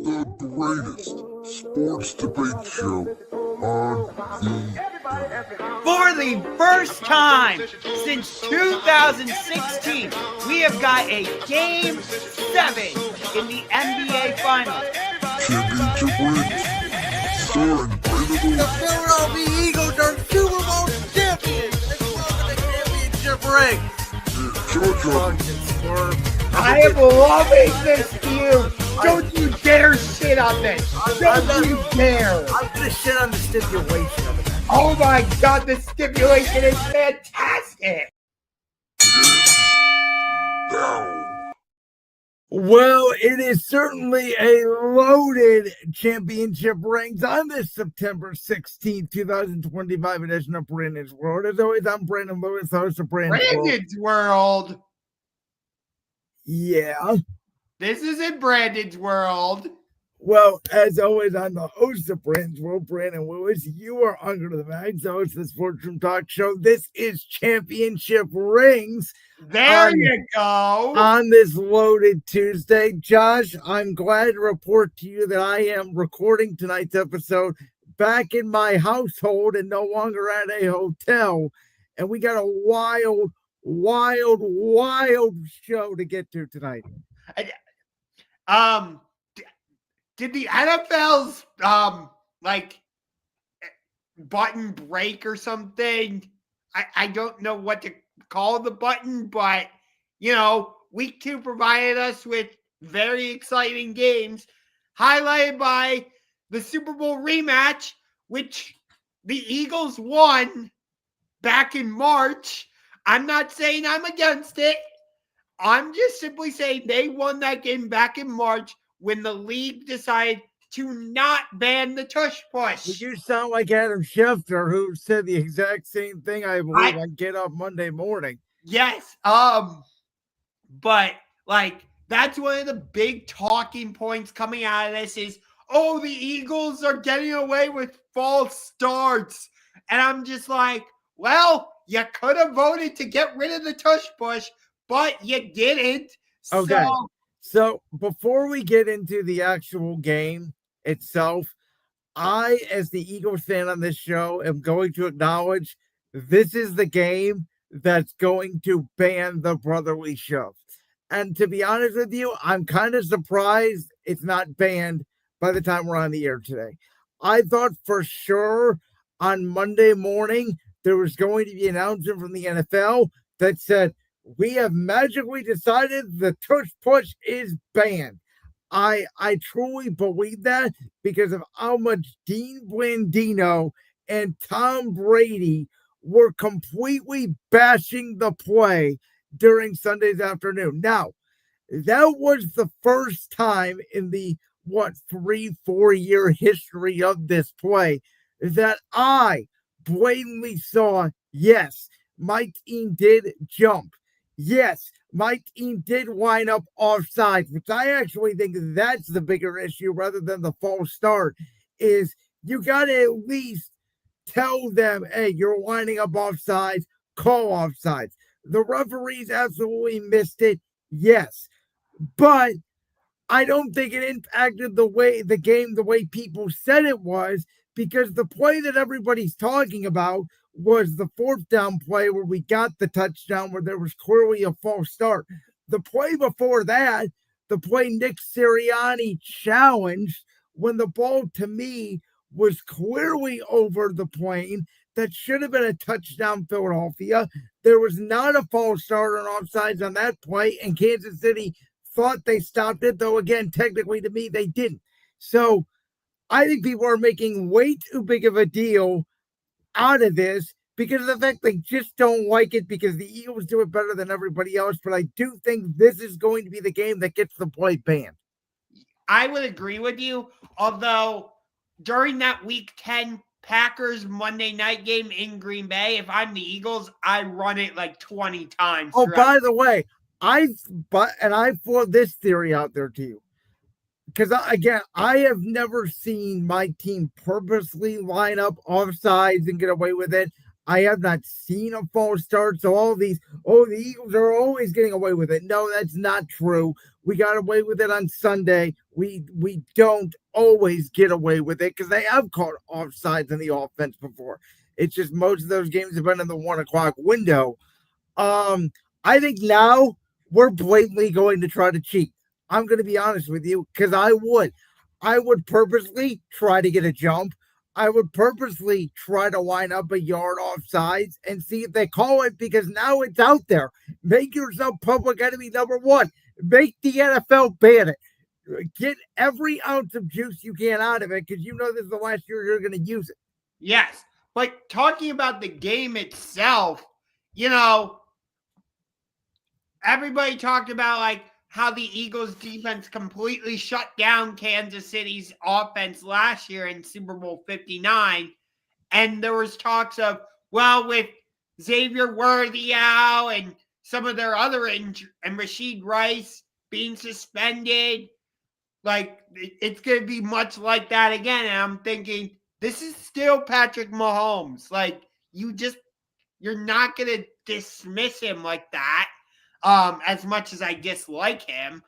the greatest sports debate show on the For the first time since 2016, we have got a Game 7 in the NBA Finals. championship rings, starring Brandon The Philadelphia Eagles are Super Bowl champions. Let's welcome the championship ring. I am loving this feud. Don't you dare shit on this. Don't you dare. I'm gonna shit on the stipulation of it. Oh my God, the stipulation is fantastic. now. Well, it is certainly a loaded championship rings on this September 16th, 2025 edition of Brandon's World. As always, I'm Brandon Lewis, host of Brandon's World. Yeah. This isn't Brandon's World. Well, as always, I'm the host of Brandon's World, Brandon Lewis. You are Under the Mags, the host of the Sports Room Talk Show. This is Championship Rings. There you go. On this loaded Tuesday. Josh, I'm glad to report to you that I am recording tonight's episode back in my household and no longer at a hotel. And we got a wild show to get to tonight. Did the NFL's button break or something? I don't know what to call the button, but week 2 provided us with very exciting games, highlighted by the Super Bowl rematch, which the Eagles won back in March. I'm not saying I'm against it. I'm just simply saying they won that game back in March when the league decided to not ban the tush push. You sound like Adam Schefter, who said the exact same thing, I believe, on Get Up Monday Morning. Yes. But that's one of the big talking points coming out of this is, oh, the Eagles are getting away with false starts. And I'm just like, well, you could have voted to get rid of the tush push, but you didn't. Okay. So before we get into the actual game itself, I, as the Eagles fan on this show, am going to acknowledge this is the game that's going to ban the brotherly shove. And to be honest with you, I'm kind of surprised it's not banned by the time we're on the air today. I thought for sure on Monday morning there was going to be an announcement from the NFL that said, we have magically decided the tush push is banned. I truly believe that because of how much Dean Blandino and Tom Brady were completely bashing the play during Sunday's afternoon. Now, that was the first time in the 3-4 year history of this play that I blatantly saw, yes, my team did jump. Yes, my team did line up offsides, which I actually think that's the bigger issue rather than the false start, is you got to at least tell them, hey, you're lining up offsides, call offsides. The referees absolutely missed it, yes. But I don't think it impacted the game the way people said it was, because the play that everybody's talking about was the 4th down play where we got the touchdown where there was clearly a false start. The play before that, the play Nick Sirianni challenged when the ball to me was clearly over the plane, that should have been a touchdown Philadelphia. There was not a false start or offsides on that play, and Kansas City thought they stopped it, though again, technically to me, they didn't. So I think people are making way too big of a deal out of this because of the fact they just don't like it because the Eagles do it better than everybody else. But I do think this is going to be the game that gets the play banned. I would agree with you, although during that Week 10 Packers Monday night game in Green Bay, if I'm the Eagles, I run it like 20 times. Oh, by the way, I throw this theory out there to you. Because, again, I have never seen my team purposely line up offsides and get away with it. I have not seen a false start. So all these, the Eagles are always getting away with it. No, that's not true. We got away with it on Sunday. We don't always get away with it because they have caught offsides in the offense before. It's just most of those games have been in the 1 o'clock window. I think now we're blatantly going to try to cheat. I'm going to be honest with you because I would purposely try to get a jump. I would purposely try to line up a yard offsides and see if they call it because now it's out there. Make yourself public enemy number one. Make the NFL ban it. Get every ounce of juice you can out of it because you know this is the last year you're going to use it. Yes. But talking about the game itself, you know, everybody talked about like how the Eagles defense completely shut down Kansas City's offense last year in Super Bowl 59. And there was talks of, well, with Xavier Worthy out and some of their other and Rashid Rice being suspended, like it's going to be much like that again. And I'm thinking, this is still Patrick Mahomes. Like you're not going to dismiss him like that. As much as I dislike him,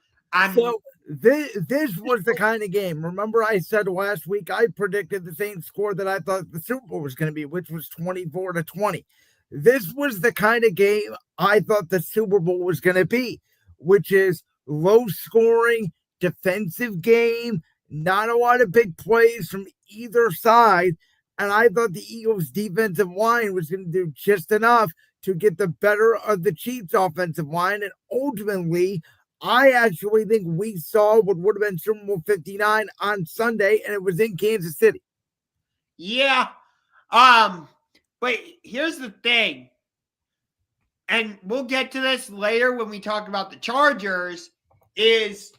so this was the kind of game. Remember, I said last week I predicted the same score that I thought the Super Bowl was going to be, which was 24-20. This was the kind of game I thought the Super Bowl was going to be, which is low scoring, defensive game, not a lot of big plays from either side. And I thought the Eagles' defensive line was going to do just enough to get the better of the Chiefs' offensive line. And ultimately, I actually think we saw what would have been Super Bowl 59 on Sunday, and it was in Kansas City. Yeah. But here's the thing, and we'll get to this later when we talk about the Chargers, is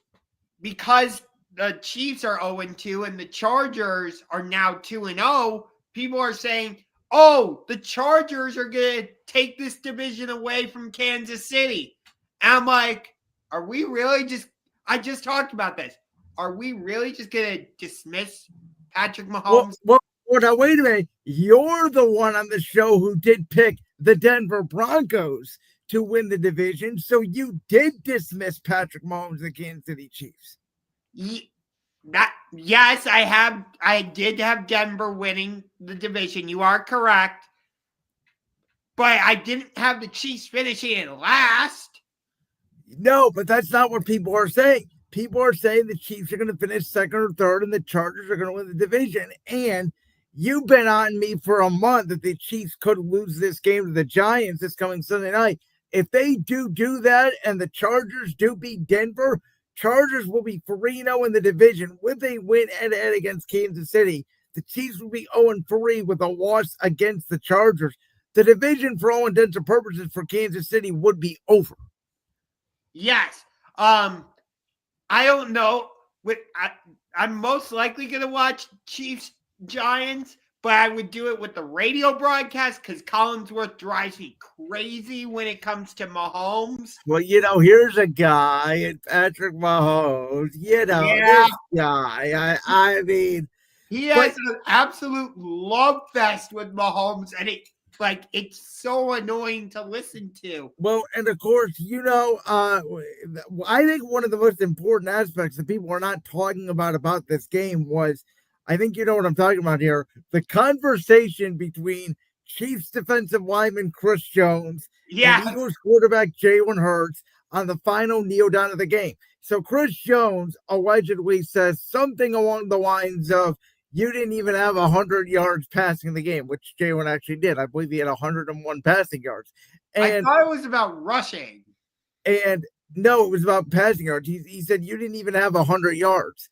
because the Chiefs are 0-2 and the Chargers are now 2-0, people are saying, oh, the Chargers are going to take this division away from Kansas City. And I'm like, are we really I just talked about this. Are we really just going to dismiss Patrick Mahomes? Well, now, wait a minute. You're the one on the show who did pick the Denver Broncos to win the division. So you did dismiss Patrick Mahomes, the Kansas City Chiefs. Yes, I did have Denver winning the division. You are correct. But I didn't have the Chiefs finishing it last. No, but that's not what people are saying. People are saying the Chiefs are going to finish second or third and the Chargers are going to win the division. And you've been on me for a month that the Chiefs could lose this game to the Giants this coming Sunday night. If they do that and the Chargers do beat Denver, Chargers will be 3-0 in the division with a win head-to-head against Kansas City. The Chiefs will be 0-3 with a loss against the Chargers. The division, for all intents and purposes, for Kansas City would be over. Yes. I don't know. I'm most likely going to watch Chiefs Giants, but I would do it with the radio broadcast because Collinsworth drives me crazy when it comes to Mahomes. Well, here's a guy, Patrick Mahomes, this guy. I mean, he has an absolute love fest with Mahomes, and it's so annoying to listen to. Well, and of course, I think one of the most important aspects that people are not talking about this game was, I think you know what I'm talking about here, the conversation between Chiefs defensive lineman Chris Jones and Eagles quarterback Jalen Hurts on the final kneel down of the game. So Chris Jones allegedly says something along the lines of, you didn't even have 100 yards passing the game, which Jalen actually did. I believe he had 101 passing yards. And I thought it was about rushing. And no, it was about passing yards. He said, you didn't even have 100 yards.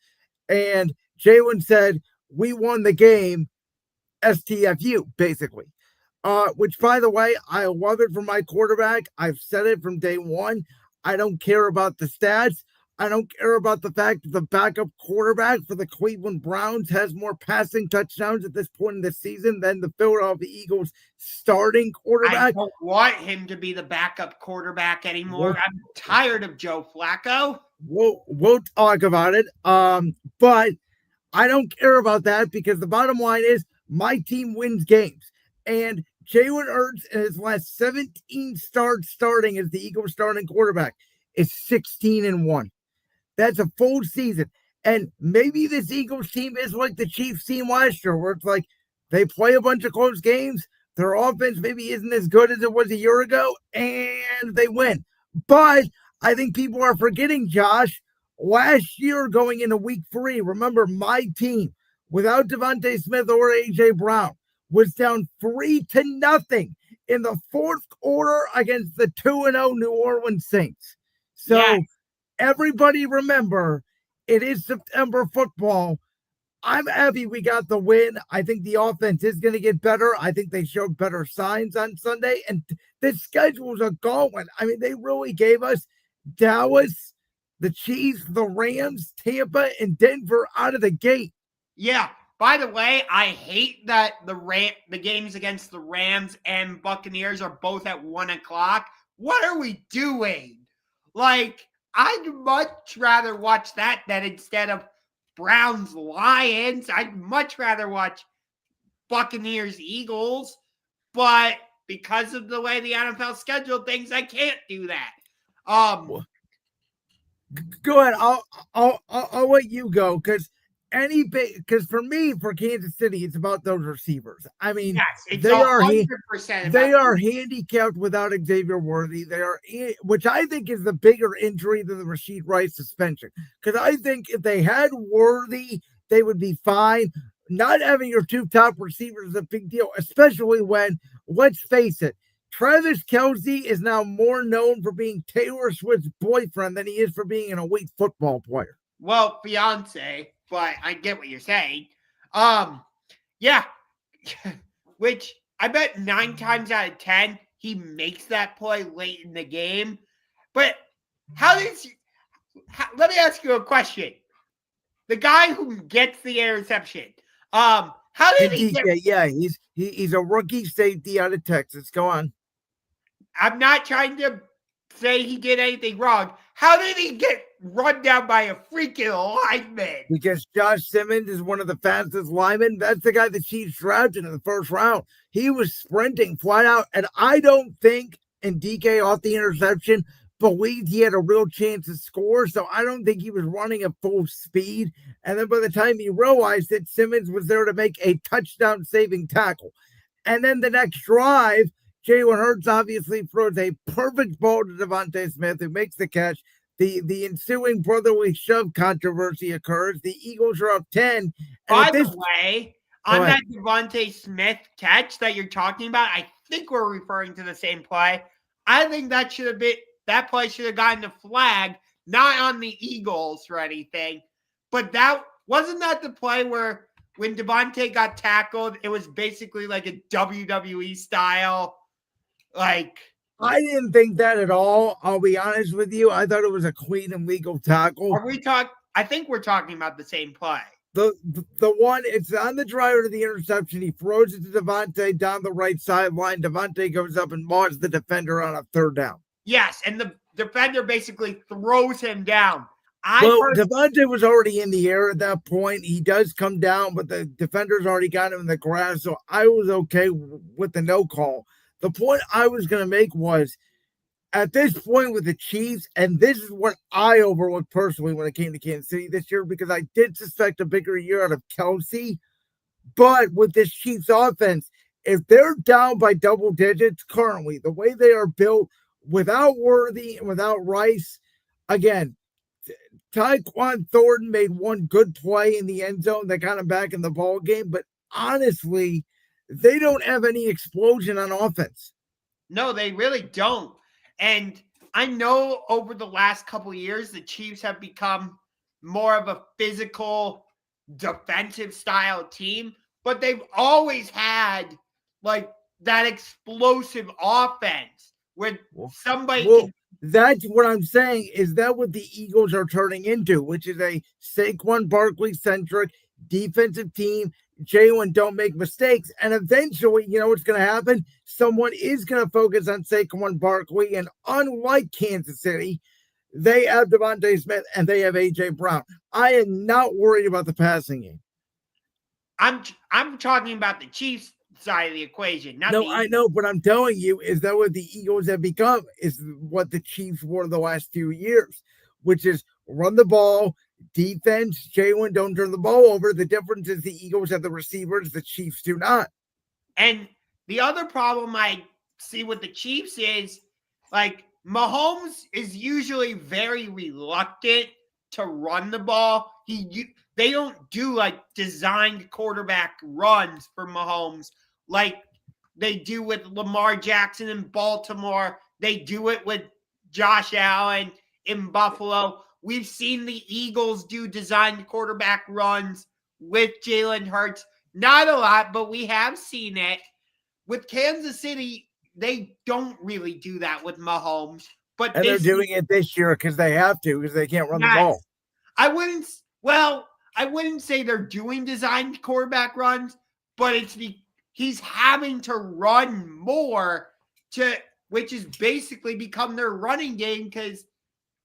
And Jalen said, we won the game, STFU, basically. Which, by the way, I love it from my quarterback. I've said it from day one. I don't care about the stats. I don't care about the fact that the backup quarterback for the Cleveland Browns has more passing touchdowns at this point in the season than the Philadelphia Eagles starting quarterback. I don't want him to be the backup quarterback anymore. I'm tired of Joe Flacco. We'll talk about it. But I don't care about that because the bottom line is my team wins games. And Jalen Hurts in his last 17 starts starting as the Eagles starting quarterback is 16-1. That's a full season. And maybe this Eagles team is like the Chiefs team last year, where it's like they play a bunch of close games. Their offense maybe isn't as good as it was a year ago, and they win. But I think people are forgetting, Josh, last year going into week 3, remember my team, without Devontae Smith or A.J. Brown, was down 3-0 in the fourth quarter against the 2-0 New Orleans Saints. So Yes. everybody remember, it is September football. I'm happy we got the win. I think the offense is going to get better. I think they showed better signs on Sunday. And the schedules are going. I mean, they really gave us Dallas, the Chiefs, the Rams, Tampa, and Denver out of the gate. Yeah. By the way, I hate that the games against the Rams and Buccaneers are both at 1 o'clock. What are we doing? Like, I'd much rather watch that than instead of Browns Lions. I'd much rather watch Buccaneers Eagles. But because of the way the NFL scheduled things, I can't do that. Go ahead. I'll let you go because for me, for Kansas City, it's about those receivers. I mean, yes, it's they are 100%. They are handicapped without Xavier Worthy. They are, which I think is the bigger injury than the Rashid Rice suspension. Because I think if they had Worthy, they would be fine. Not having your 2 top receivers is a big deal, especially when, let's face it, Travis Kelce is now more known for being Taylor Swift's boyfriend than he is for being an elite football player. Well, fiance, but I get what you're saying. Yeah, which I bet 9 times out of 10 he makes that play late in the game. But let me ask you a question. The guy who gets the interception, how did he get? Yeah, he's a rookie safety out of Texas. Go on. I'm not trying to say he did anything wrong. How did he get run down by a freaking lineman? Because Josh Simmons is one of the fastest linemen. That's the guy the Chiefs drafted in the first round. He was sprinting flat out, and I don't think, and DK off the interception, believed he had a real chance to score, so I don't think he was running at full speed. And then by the time he realized that Simmons was there to make a touchdown-saving tackle. And then the next drive, Jalen Hurts obviously throws a perfect ball to Devontae Smith, who makes the catch. The ensuing brotherly shove controversy occurs. The Eagles are up 10. By the way, on that Devontae Smith catch that you're talking about, I think we're referring to the same play. I think that play should have gotten a flag, not on the Eagles or anything. But wasn't that the play where when Devontae got tackled, it was basically like a WWE style. Like, I didn't think that at all. I'll be honest with you. I thought it was a clean and legal tackle. I think we're talking about the same play. The one, it's on the drive to the interception. He throws it to Devontae down the right sideline. Devontae goes up and mauls the defender on a 3rd down. Yes, and the defender basically throws him down. Devontae was already in the air at that point. He does come down, but the defender's already got him in the grass, so I was okay with the no call. The point I was going to make was, at this point with the Chiefs, and this is what I overlooked personally when it came to Kansas City this year, because I did suspect a bigger year out of Kelce, but with this Chiefs offense, if they're down by double digits currently, the way they are built, without Worthy and without Rice, again, Tyquan Thornton made one good play in the end zone that got him back in the ball game, but honestly, they don't have any explosion on offense. No, they really don't. And I know over the last couple of years, the Chiefs have become more of a physical, defensive style team, but they've always had like that explosive offense where somebody that's what I'm saying. Is that what the Eagles are turning into, which is a Saquon Barkley-centric defensive team? Jalen don't make mistakes. And eventually, you know what's going to happen? Someone is going to focus on Saquon Barkley. And unlike Kansas City, they have Devontae Smith and they have A.J. Brown. I am not worried about the passing game. I'm talking about the Chiefs side of the equation. I know, but I'm telling you, is that what the Eagles have become? Is what the Chiefs were the last few years, which is run the ball, defense, Jalen, don't turn the ball over. The difference is the Eagles have the receivers, the Chiefs do not. And the other problem I see with the Chiefs is, like, Mahomes is usually very reluctant to run the ball. They don't do, like, designed quarterback runs for Mahomes like they do with Lamar Jackson in Baltimore. They do it with Josh Allen in Buffalo. We've seen the Eagles do designed quarterback runs with Jalen Hurts. Not a lot, but we have seen it. With Kansas City, they don't really do that with Mahomes. But they're doing it this year because they have to, because they can't run the ball. I wouldn't say they're doing designed quarterback runs, but he's having to run more, which has basically become their running game, because,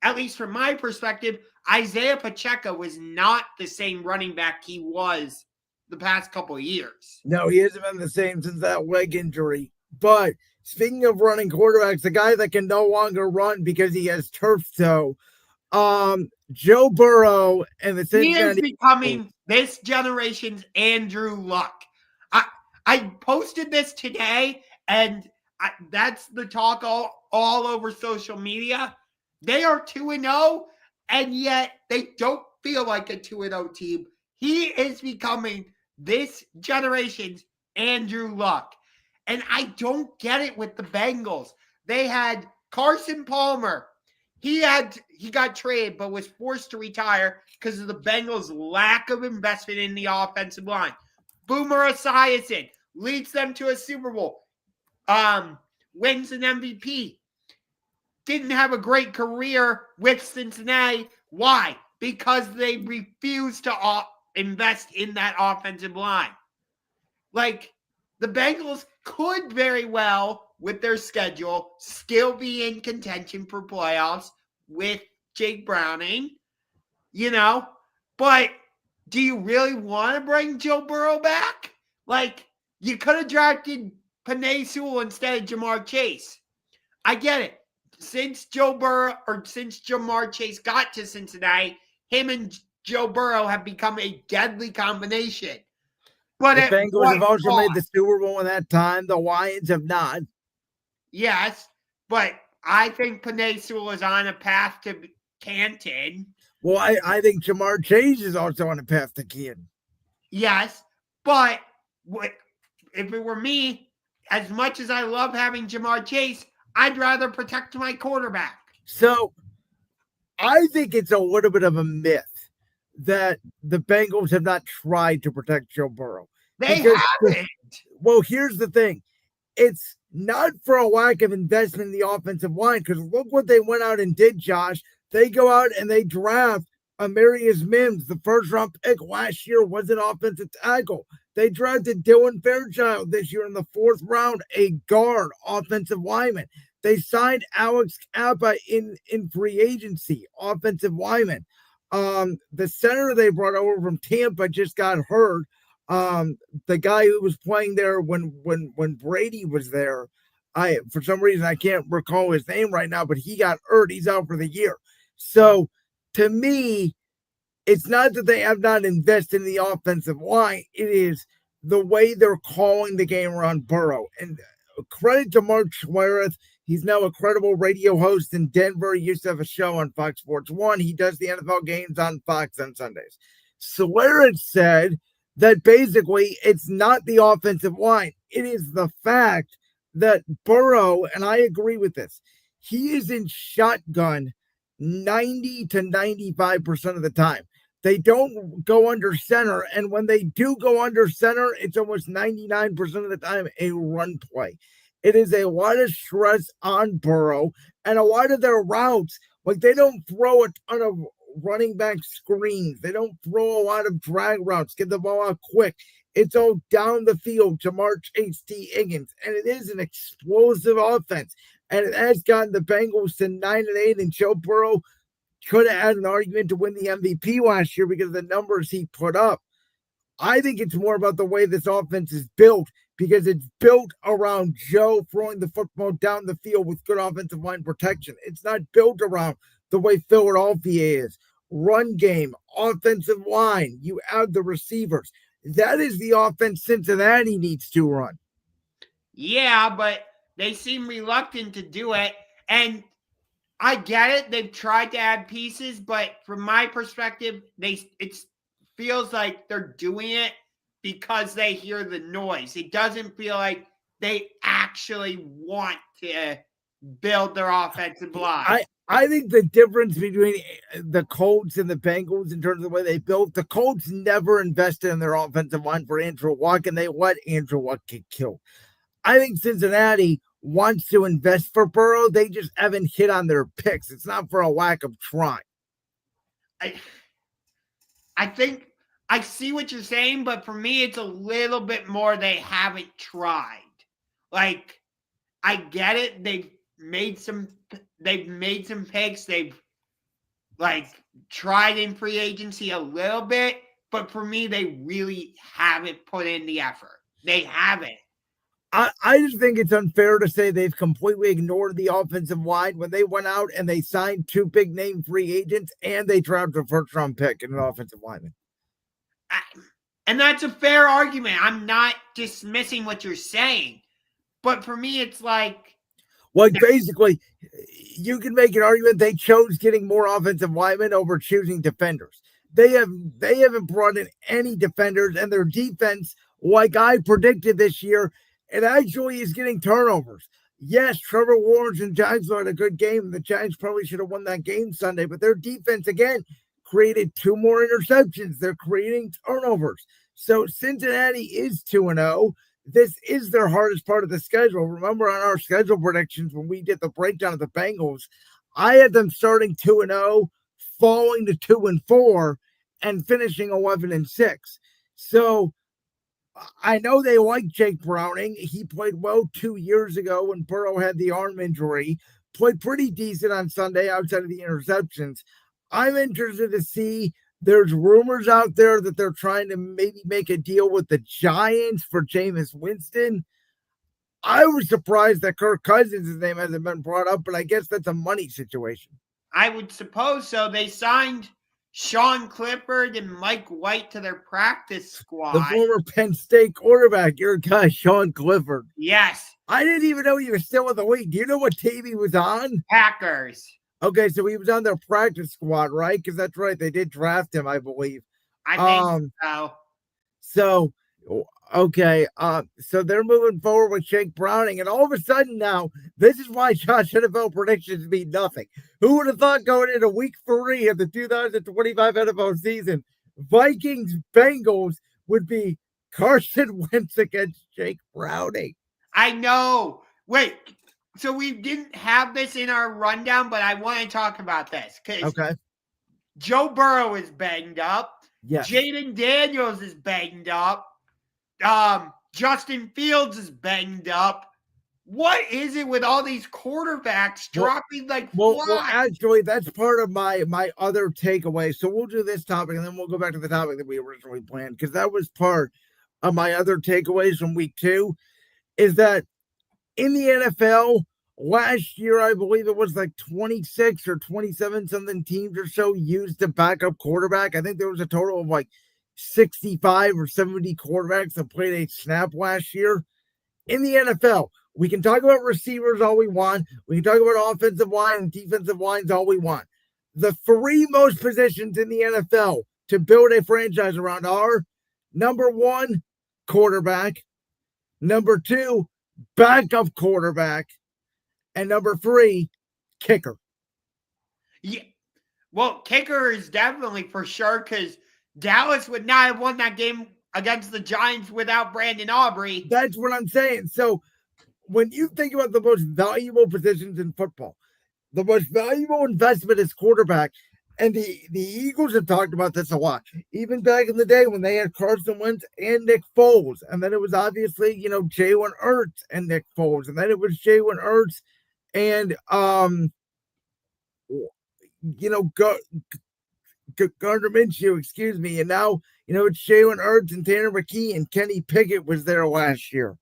at least from my perspective, Isaiah Pacheco was not the same running back he was the past couple of years. No, he hasn't been the same since that leg injury. But speaking of running quarterbacks, the guy that can no longer run because he has turf toe, Joe Burrow and the Cincinnati. He is becoming this generation's Andrew Luck. I posted this today, and that's the talk all over social media. They are 2-0, and yet they don't feel like a 2-0 team. He is becoming this generation's Andrew Luck. And I don't get it with the Bengals. They had Carson Palmer. He got traded, but was forced to retire because of the Bengals' lack of investment in the offensive line. Boomer Esiason leads them to a Super Bowl. Wins an MVP. Didn't have a great career with Cincinnati. Why? Because they refused to invest in that offensive line. Like, the Bengals could very well, with their schedule, still be in contention for playoffs with Jake Browning, but do you really want to bring Joe Burrow back? Like, you could have drafted Penei Sewell instead of Jamar Chase. I get it. Since Jamar Chase got to Cincinnati, him and Joe Burrow have become a deadly combination. But the Bengals have also made the Super Bowl in that time. The Lions have not. Yes, but I think Penei Sewell is on a path to Canton. Well, I think Jamar Chase is also on a path to Canton. Yes, but if it were me, as much as I love having Jamar Chase, I'd rather protect my quarterback. So I think it's a little bit of a myth that the Bengals have not tried to protect Joe Burrow. They haven't. Well, here's the thing. It's not for a lack of investment in the offensive line, because look what they went out and did, Josh. They go out and they draft Amarius Mims. The first-round pick last year was an offensive tackle. They drafted Dylan Fairchild this year in the 4th round, a guard, offensive lineman. They signed Alex Kappa in free agency, offensive lineman. The center they brought over from Tampa just got hurt. The guy who was playing there when Brady was there, for some reason I can't recall his name right now, but he got hurt. He's out for the year. So to me, it's not that they have not invested in the offensive line. It is the way they're calling the game around Burrow. And credit to Mark Schlereth. He's now a credible radio host in Denver. He used to have a show on Fox Sports 1. He does the NFL games on Fox on Sundays. Schlereth said that basically it's not the offensive line. It is the fact that Burrow, and I agree with this, he is in shotgun 90 to 95% of the time. They don't go under center, and when they do go under center, it's almost 99% of the time a run play. It is a lot of stress on Burrow, and a lot of their routes, like they don't throw a ton of running back screens. They don't throw a lot of drag routes, get the ball out quick. It's all down the field to Jamar Chase, T. Higgins, and it is an explosive offense. And it has gotten the Bengals to 9-8, and Joe Burrow could have had an argument to win the MVP last year because of the numbers he put up. I think it's more about the way this offense is built, because it's built around Joe throwing the football down the field with good offensive line protection. It's not built around the way Philadelphia is, run game, offensive line, you add the receivers. That is the offense Cincinnati needs to run. Yeah, but they seem reluctant to do it. And I get it. They've tried to add pieces, but from my perspective, it feels like they're doing it because they hear the noise. It doesn't feel like they actually want to build their offensive line. I think the difference between the Colts and the Bengals in terms of the way they built, the Colts never invested in their offensive line for Andrew Luck, and they let Andrew Luck get killed. I think Cincinnati wants to invest for Burrow. They just haven't hit on their picks. It's not for a lack of trying. I think I see what you're saying, but for me, it's a little bit more they haven't tried. Like, I get it. They've made some picks. They've tried in free agency a little bit, but for me, they really haven't put in the effort. They haven't. I just think it's unfair to say they've completely ignored the offensive line when they went out and they signed 2 big name free agents and they drafted a first round pick in an offensive lineman. And that's a fair argument. I'm not dismissing what you're saying, but for me, it's basically, you can make an argument they chose getting more offensive linemen over choosing defenders. They haven't brought in any defenders, and their defense, like I predicted this year, it actually is getting turnovers. Yes, Trevor Lawrence and Giants had a good game. The Giants probably should have won that game Sunday, but their defense, again, created 2 more interceptions. They're creating turnovers. So Cincinnati is 2-0. This is their hardest part of the schedule. Remember on our schedule predictions when we did the breakdown of the Bengals, I had them starting 2-0, falling to 2-4, and finishing 11-6. So I know they like Jake Browning. He played well 2 years ago when Burrow had the arm injury. Played pretty decent on Sunday outside of the interceptions. I'm interested to see. There's rumors out there that they're trying to maybe make a deal with the Giants for Jameis Winston. I was surprised that Kirk Cousins' name hasn't been brought up, but I guess that's a money situation. I would suppose so. They signed Sean Clifford and Mike White to their practice squad. The former Penn State quarterback, your guy, Sean Clifford. Yes. I didn't even know he was still in the league. Do you know what team he was on? Packers. Okay, so he was on their practice squad, right? Because that's right. They did draft him, I believe. I think so. So, okay. So they're moving forward with Jake Browning. And all of a sudden now, this is why Josh NFL predictions mean nothing. Who would have thought going into week 3 of the 2025 NFL season, Vikings Bengals would be Carson Wentz against Jake Browning? I know. Wait. So we didn't have this in our rundown, but I want to talk about this because Joe Burrow is banged up. Yes. Jaden Daniels is banged up. Justin Fields is banged up. What is it with all these quarterbacks dropping like flies? Well, actually, that's part of my other takeaway. So we'll do this topic, and then we'll go back to the topic that we originally planned, because that was part of my other takeaways from week 2, is that in the NFL, last year, I believe it was like 26 or 27 something teams or so used a backup quarterback. I think there was a total of like 65 or 70 quarterbacks that played a snap last year. In the NFL, we can talk about receivers all we want. We can talk about offensive line and defensive lines all we want. The 3 most positions in the NFL to build a franchise around are number 1, quarterback, number 2, backup quarterback, and number 3, kicker. Yeah. Well, kicker is definitely for sure because Dallas would not have won that game against the Giants without Brandon Aubrey. That's what I'm saying. So when you think about the most valuable positions in football, the most valuable investment is quarterback. And the Eagles have talked about this a lot, even back in the day when they had Carson Wentz and Nick Foles. And then it was obviously, Jalen Hurts and Nick Foles. And then it was Jalen Hurts and, Gardner Minshew, excuse me. And now, it's Jalen Hurts and Tanner McKee, and Kenny Pickett was there last year.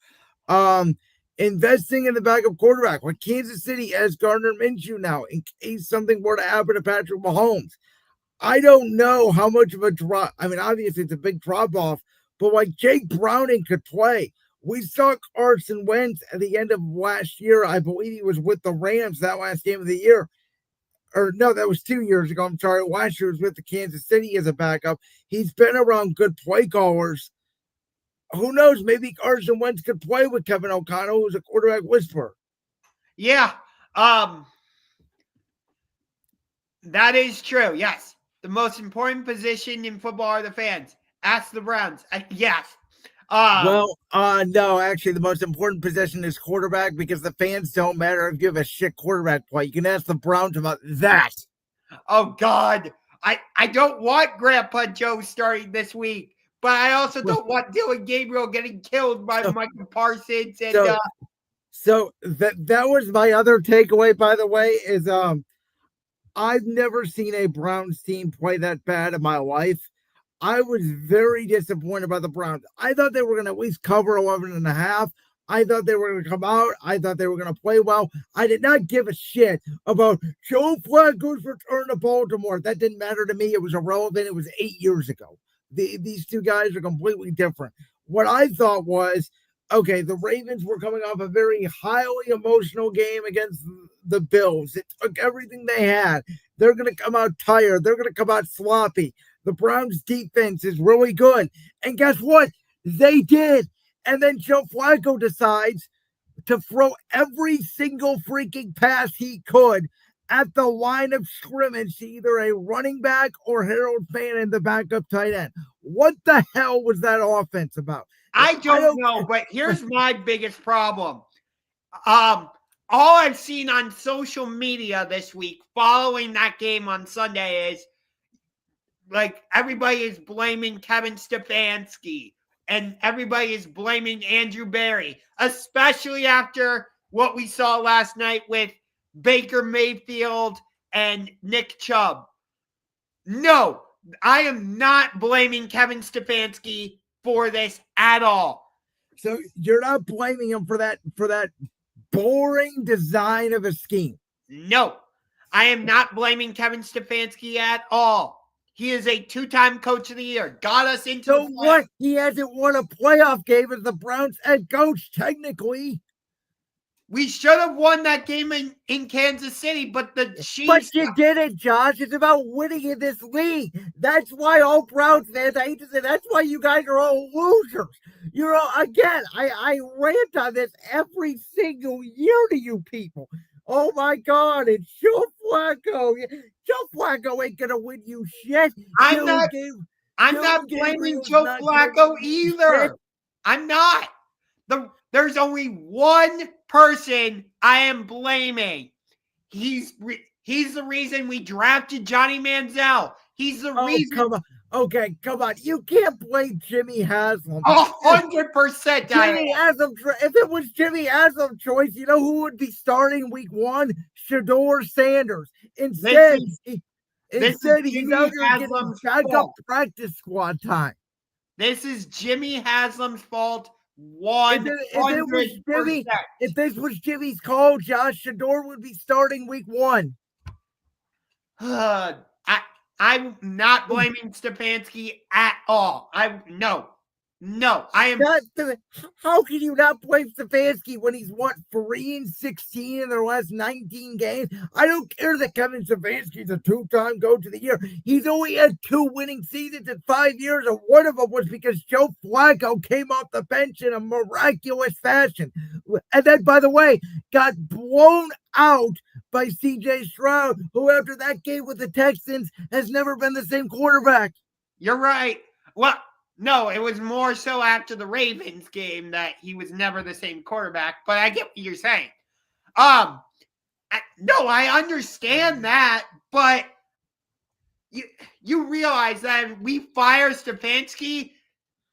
Investing in the backup quarterback. Like Kansas City has Gardner Minshew now in case something were to happen to Patrick Mahomes. I don't know how much of a drop. I mean, obviously it's a big drop off, but like Jake Browning could play. We saw Carson Wentz at the end of last year. I believe he was with the Rams that last game of the year. Or no, that was 2 years ago. I'm sorry. Last year was with the Kansas City as a backup. He's been around good play callers. Who knows? Maybe Carson Wentz could play with Kevin O'Connell, who's a quarterback whisperer. Yeah, that is true. Yes, the most important position in football are the fans. Ask the Browns. Yes. No, actually, the most important position is quarterback because the fans don't matter if you have a shit quarterback play. You can ask the Browns about that. Oh, God. I don't want Grandpa Joe starting this week, but I also don't want Dylan Gabriel getting killed by Michael Parsons. And so that was my other takeaway, by the way, is I've never seen a Browns team play that bad in my life. I was very disappointed by the Browns. I thought they were going to at least cover 11.5. I thought they were going to come out. I thought they were going to play well. I did not give a shit about Joe Flacco's return to Baltimore. That didn't matter to me. It was irrelevant. It was 8 years ago. These two guys are completely different. What I thought was, okay, the Ravens were coming off a very highly emotional game against the Bills. It took everything they had. They're going to come out tired. They're going to come out sloppy. The Browns defense is really good. And guess what? They did. And then Joe Flacco decides to throw every single freaking pass he could at the line of scrimmage to either a running back or Harold Fannin, the backup tight end. What the hell was that offense about? I don't know, but here's my biggest problem. All I've seen on social media this week following that game on Sunday is like everybody is blaming Kevin Stefanski and everybody is blaming Andrew Berry, especially after what we saw last night with Baker Mayfield and Nick Chubb. No, I am not blaming Kevin Stefanski for this at all. So you're not blaming him for that boring design of a scheme? No, I am not blaming Kevin Stefanski at all. He is a 2-time coach of the year. Got us into the what? He hasn't won a playoff game as the Browns head coach, technically. We should have won that game in Kansas City, but the Chiefs... But you didn't, Josh. It's about winning in this league. That's why all Browns fans, I hate to say, that's why you guys are all losers. You know, again, I rant on this every single year to you people. Oh, my God, it's Joe Flacco. Joe Flacco ain't going to win you shit. I'm not blaming Joe Flacco either. I'm not. There's only one person I am blaming. He's the reason we drafted Johnny Manziel. He's the reason. Come on. Okay, come on. You can't blame Jimmy Haslam. 100%. Jimmy Haslam. If it was Jimmy Haslam's choice, you know who would be starting week 1? Shedeur Sanders. Instead, he's out there getting backup practice squad time. This is Jimmy Haslam's fault. 100%. If this was Jimmy's call, Josh Shedeur would be starting week 1. I'm not blaming Stefanski at all. No, I am not. How can you not blame Stefanski when he's won 3-16 in their last 19 games? I don't care that Kevin Stefanski is a 2-time coach of the year. He's only had 2 winning seasons in 5 years, and one of them was because Joe Flacco came off the bench in a miraculous fashion. And then, by the way, got blown out by CJ Stroud, who after that game with the Texans has never been the same quarterback. You're right. Well, no, it was more so after the Ravens game that he was never the same quarterback, but I get what you're saying. No, I understand that, but you realize that if we fire Stefanski,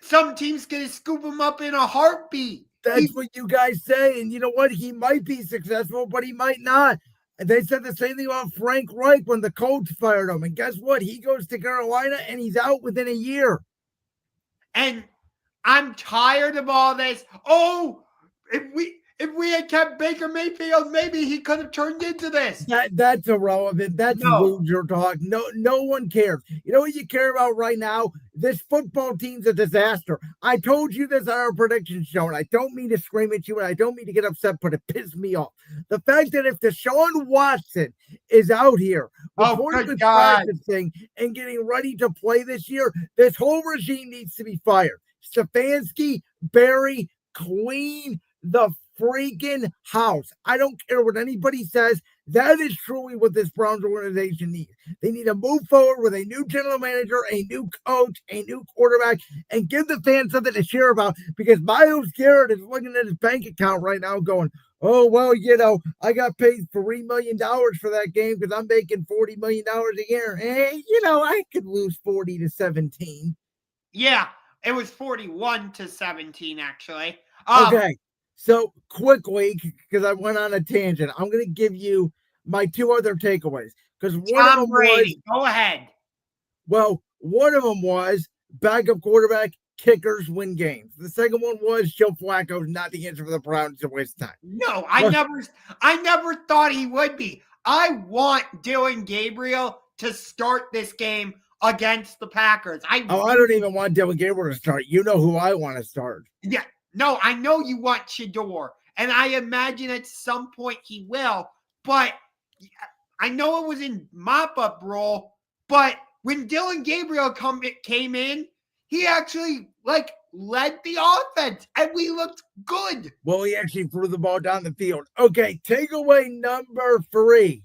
some team's going to scoop him up in a heartbeat. That's what you guys say, and you know what? He might be successful, but he might not. And they said the same thing about Frank Reich when the coach fired him. And guess what? He goes to Carolina, and he's out within a year. And I'm tired of all this. Oh, if If we had kept Baker Mayfield, maybe he could have turned into this. That's irrelevant. That's loser talk. No one cares. You know what you care about right now? This football team's a disaster. I told you this on our prediction show, and I don't mean to scream at you, and I don't mean to get upset, but it pissed me off. The fact that if Deshaun Watson is out here practicing and getting ready to play this year, this whole regime needs to be fired. Stefanski, Barry, clean the freaking house. I don't care what anybody says. That is truly what this Browns organization needs. They need to move forward with a new general manager, a new coach, a new quarterback, and give the fans something to cheer about, because Myles Garrett is looking at his bank account right now going, oh, well, I got paid $3 million for that game because I'm making $40 million a year. Hey, I could lose 40-17. Yeah, it was 41-17, actually. Okay. So quickly, because I went on a tangent, I'm going to give you my two other takeaways. Because one of them was, go ahead. Well, one of them was backup quarterback, kickers win games. The second one was Joe Flacco's not the answer for the Browns to waste time. No, I never thought he would be. I want Dylan Gabriel to start this game against the Packers. I don't even want Dylan Gabriel to start. You know who I want to start. Yeah. No, I know you want Shedeur, and I imagine at some point he will, but I know it was in mop-up role, but when Dylan Gabriel came in, he actually, led the offense, and we looked good. Well, he actually threw the ball down the field. Okay, takeaway number 3.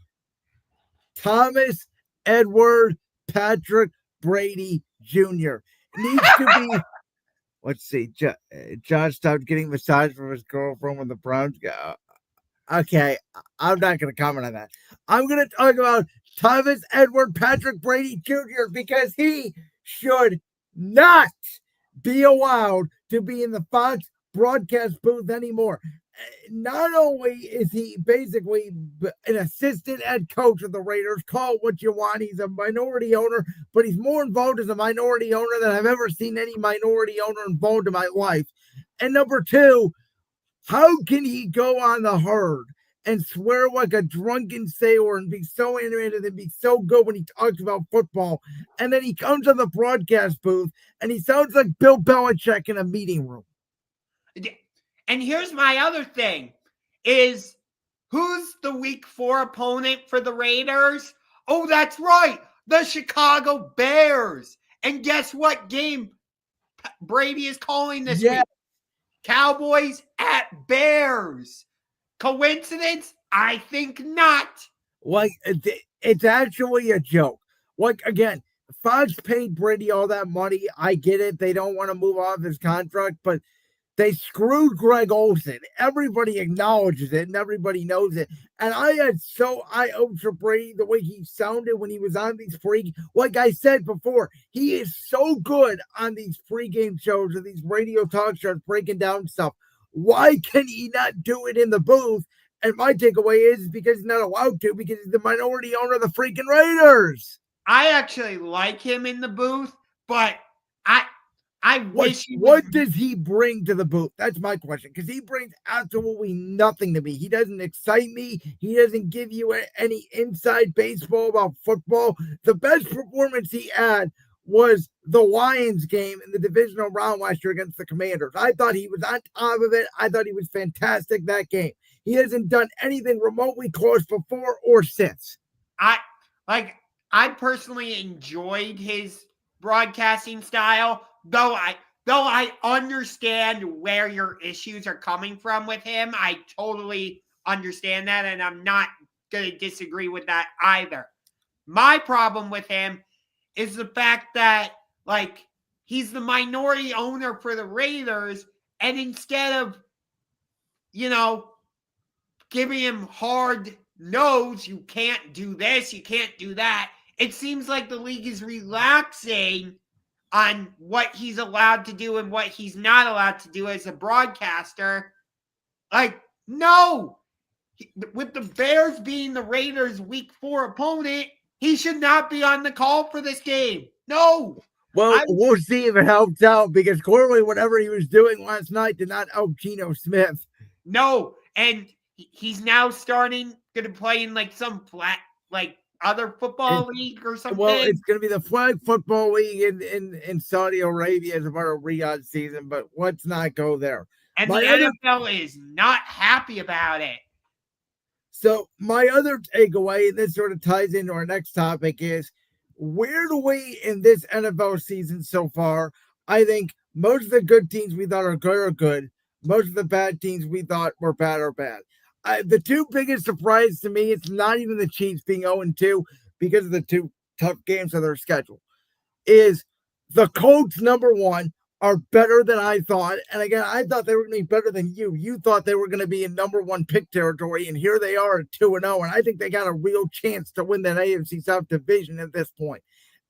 Thomas Edward Patrick Brady Jr. needs to be... Let's see. John stopped getting massage from his girlfriend when the Browns go. Okay, I'm not going to comment on that. I'm going to talk about Thomas Edward Patrick Brady Jr. because he should not be allowed to be in the Fox broadcast booth anymore. Not only is he basically an assistant head coach of the Raiders, call it what you want, he's a minority owner, but he's more involved as a minority owner than I've ever seen any minority owner involved in my life. And number 2, how can he go on the herd and swear like a drunken sailor and be so animated and be so good when he talks about football, and then he comes on the broadcast booth and he sounds like Bill Belichick in a meeting room? And here's my other thing, is who's the week 4 opponent for the Raiders? Oh, that's right, the Chicago Bears. And guess what game Brady is calling this week? Cowboys at Bears. Coincidence? I think not. It's actually a joke. Again, Fox paid Brady all that money. I get it. They don't want to move off his contract, but they screwed Greg Olsen. Everybody acknowledges it, and everybody knows it. And I owed for Brady the way he sounded when he was on these like I said before, he is so good on these pregame shows or these radio talk shows breaking down stuff. Why can he not do it in the booth? And my takeaway is because he's not allowed to, because he's the minority owner of the freaking Raiders. I actually like him in the booth, but I wish what does he bring to the booth? That's my question, because he brings absolutely nothing to me. He doesn't excite me. He doesn't give you any inside baseball about football. The best performance he had was the Lions game in the divisional round last year against the Commanders. I thought he was on top of it. I thought he was fantastic that game. He hasn't done anything remotely close before or since. I personally enjoyed his broadcasting style, though I understand where your issues are coming from with him. I totally understand that, and I'm not going to disagree with that either. My problem with him is the fact that, he's the minority owner for the Raiders, and instead of, giving him hard no's, you can't do this, you can't do that, it seems like the league is relaxing on what he's allowed to do and what he's not allowed to do as a broadcaster. No! With the Bears being the Raiders' week 4 opponent, he should not be on the call for this game. No! Well, we'll see if it helps out, because clearly whatever he was doing last night did not help Geno Smith. No, and he's now going to play in like some flat, like other football league or something. Well, it's going to be the flag football league in Saudi Arabia as a part of Riyadh season, but let's not go there. And the NFL is not happy about it. So my other takeaway, and this sort of ties into our next topic, is where do we in this NFL season so far? I think most of the good teams we thought are good. Most of the bad teams we thought were bad are bad. The two biggest surprises to me, it's not even the Chiefs being 0-2 because of the two tough games of their schedule, is the Colts, number one, are better than I thought. And again, I thought they were going to be better than you. You thought they were going to be in number one pick territory, and here they are at 2-0. And I think they got a real chance to win that AFC South division at this point.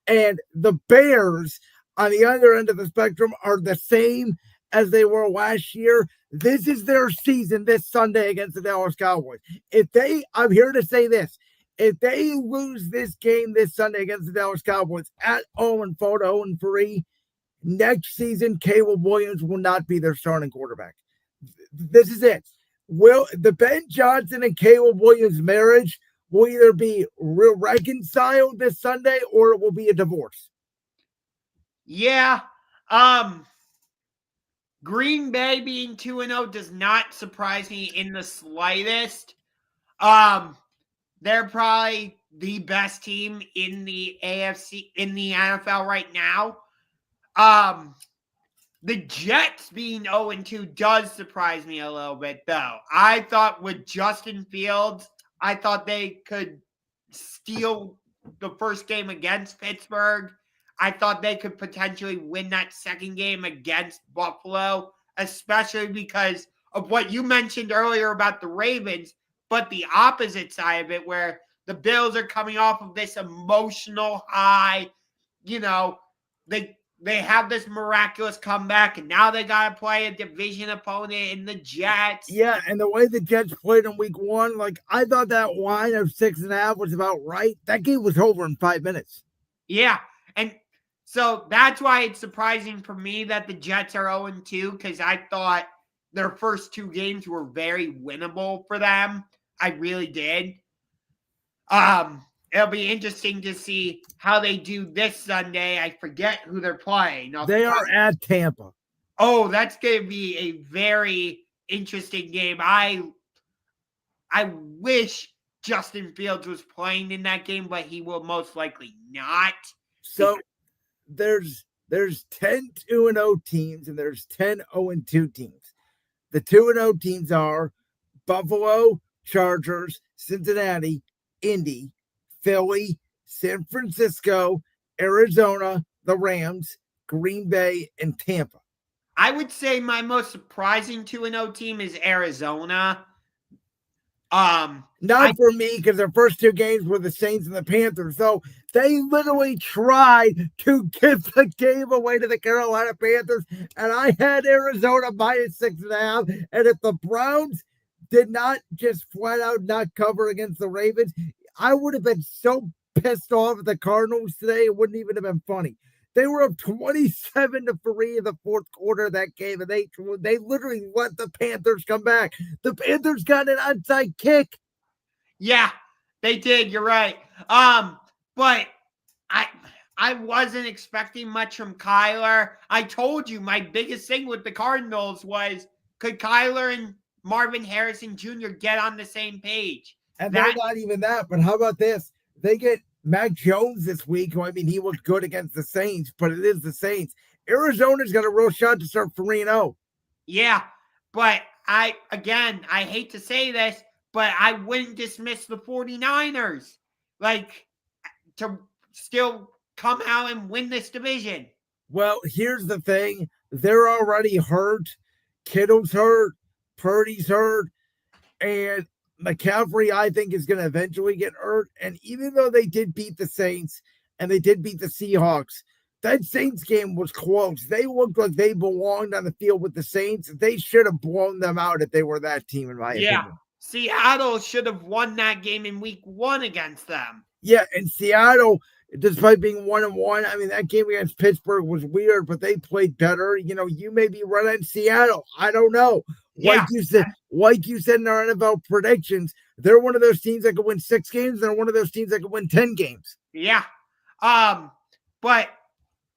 And the Bears on the other end of the spectrum are the same as they were last year. This is their season this Sunday against the Dallas Cowboys. I'm here to say this, if they lose this game this Sunday against the Dallas Cowboys at home and fall to 0-3, next season, Caleb Williams will not be their starting quarterback. This is it. The Ben Johnson and Caleb Williams marriage will either be reconciled this Sunday or it will be a divorce. Yeah. Green Bay being 2-0 does not surprise me in the slightest. They're probably the best team in the AFC, in the NFL right now. The Jets being 0-2 does surprise me a little bit, though. I thought with Justin Fields, I thought they could steal the first game against Pittsburgh. I thought they could potentially win that second game against Buffalo, especially because of what you mentioned earlier about the Ravens, but the opposite side of it, where the Bills are coming off of this emotional high. You know, they have this miraculous comeback, and now they got to play a division opponent in the Jets. Yeah, and the way the Jets played in week one, like, I thought that line of 6.5 was about right. That game was over in 5 minutes. Yeah, and so that's why it's surprising for me that the Jets are 0-2, because I thought their first two games were very winnable for them. I really did. It'll be interesting to see how they do this Sunday. I forget who they're playing. They are at Tampa. Oh, that's going to be a very interesting game. I wish Justin Fields was playing in that game, but he will most likely not. So there's 10 2-0 teams and there's 10 0-2 teams. The 2-0 teams are Buffalo, Chargers, Cincinnati, Indy, Philly, San Francisco, Arizona, the Rams, Green Bay, and Tampa. I would say my most surprising 2-0 team is Arizona. Not for me, because their first two games were the Saints and the Panthers. So they literally tried to give the game away to the Carolina Panthers, and I had Arizona minus 6.5. And if the Browns did not just flat out not cover against the Ravens, I would have been so pissed off at the Cardinals today, it wouldn't even have been funny. They were up 27-3 in the fourth quarter of that game, and they literally let the Panthers come back. The Panthers got an onside kick. Yeah, they did. You're right. But I wasn't expecting much from Kyler. I told you my biggest thing with the Cardinals was, could Kyler and Marvin Harrison Jr. get on the same page? And they're not even that, but how about this? They get Mac Jones this week, who, I mean, he looked good against the Saints, but it is the Saints. Arizona's got a real shot to start 3-0. Yeah, but I hate to say this, but I wouldn't dismiss the 49ers, to still come out and win this division. Well, here's the thing. They're already hurt. Kittle's hurt. Purdy's hurt. And McCaffrey, I think, is going to eventually get hurt. And even though they did beat the Saints and they did beat the Seahawks, that Saints game was close. They looked like they belonged on the field with the Saints. They should have blown them out if they were that team, in my opinion. Seattle should have won that game in week 1 against them. Yeah, and Seattle, despite being 1-1, I mean, that game against Pittsburgh was weird, but they played better. You know, you may be right on Seattle. I don't know. Yeah. Like you said in our NFL predictions, they're one of those teams that could win 6 games. They're one of those teams that could win 10 games. Yeah. But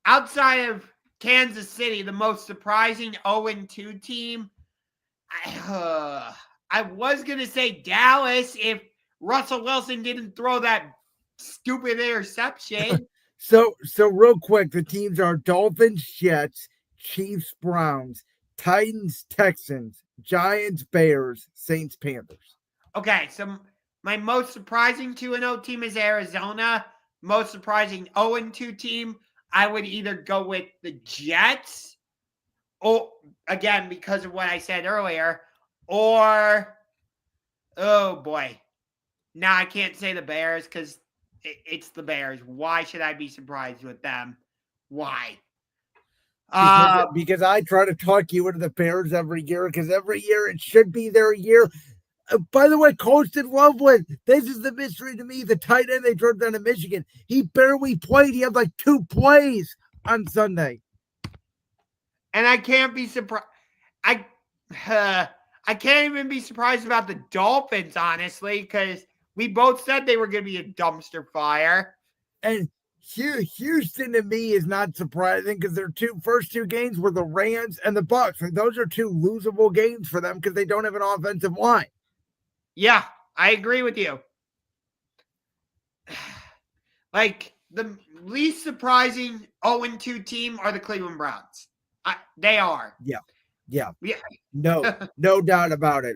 outside of Kansas City, the most surprising 0-2 team, I was going to say Dallas if Russell Wilson didn't throw that stupid interception. So real quick, the teams are Dolphins, Jets, Chiefs, Browns, Titans, Texans, Giants, Bears, Saints, Panthers. Okay, so my most surprising 2-0 team is Arizona. Most surprising 0-2 team, I would either go with the Jets, or again, because of what I said earlier, or, oh boy. Now I can't say the Bears because it's the Bears. Why should I be surprised with them? Why? Because I try to talk you into the Bears every year, because every year it should be their year. By the way, Colston Loveland, this is the mystery to me. The tight end they drove down to Michigan, he barely played. He had like 2 plays on Sunday. And I can't be surprised. I can't even be surprised about the Dolphins, honestly, because we both said they were going to be a dumpster fire. And Houston to me is not surprising because their first two games were the Rams and the Bucks. And those are 2 losable games for them because they don't have an offensive line. Yeah, I agree with you. Like, the least surprising 0-2 team are the Cleveland Browns. They are. Yeah. No doubt about it.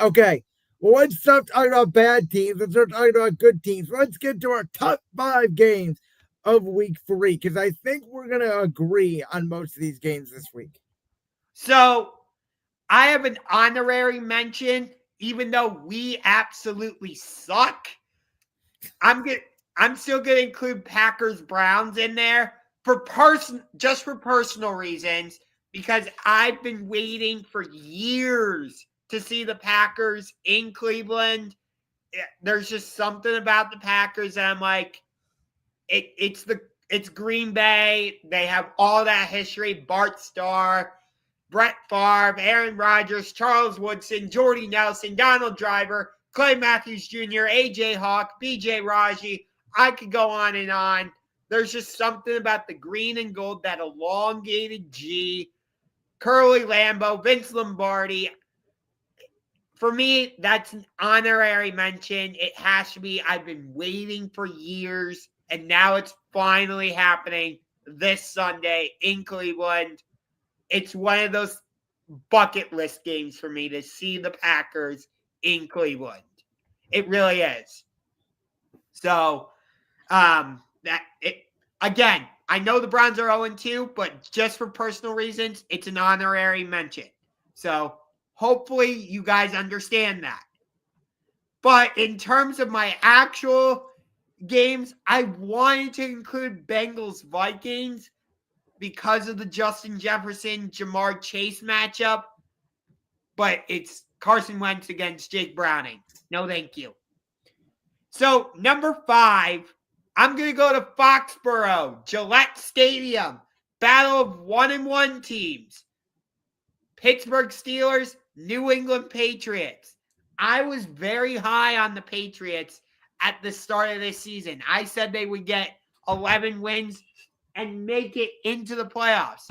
Okay. Well, let's stop talking about bad teams. Let's start talking about good teams. Let's get to our top 5 games of week 3, because I think we're going to agree on most of these games this week. So, I have an honorary mention, even though we absolutely suck. I'm still going to include Packers-Browns in there just for personal reasons, because I've been waiting for years to see the Packers in Cleveland. There's just something about the Packers that I'm like, it's Green Bay. They have all that history. Bart Starr, Brett Favre, Aaron Rodgers, Charles Woodson, Jordy Nelson, Donald Driver, Clay Matthews Jr., A.J. Hawk, B.J. Raji. I could go on and on. There's just something about the green and gold, that elongated G, Curly Lambeau, Vince Lombardi. For me, that's an honorary mention. It has to be. I've been waiting for years, and now it's finally happening this Sunday in Cleveland. It's one of those bucket list games for me to see the Packers in Cleveland. It really is. So, again, I know the Browns are 0-2, but just for personal reasons, it's an honorary mention. So, hopefully you guys understand that. But in terms of my actual games, I wanted to include Bengals-Vikings because of the Justin Jefferson-Jamar Chase matchup. But it's Carson Wentz against Jake Browning. No, thank you. So, number 5, I'm going to go to Foxborough, Gillette Stadium, battle of 1-1 teams. Pittsburgh Steelers, New England Patriots. I was very high on the Patriots at the start of this season. I said they would get 11 wins and make it into the playoffs.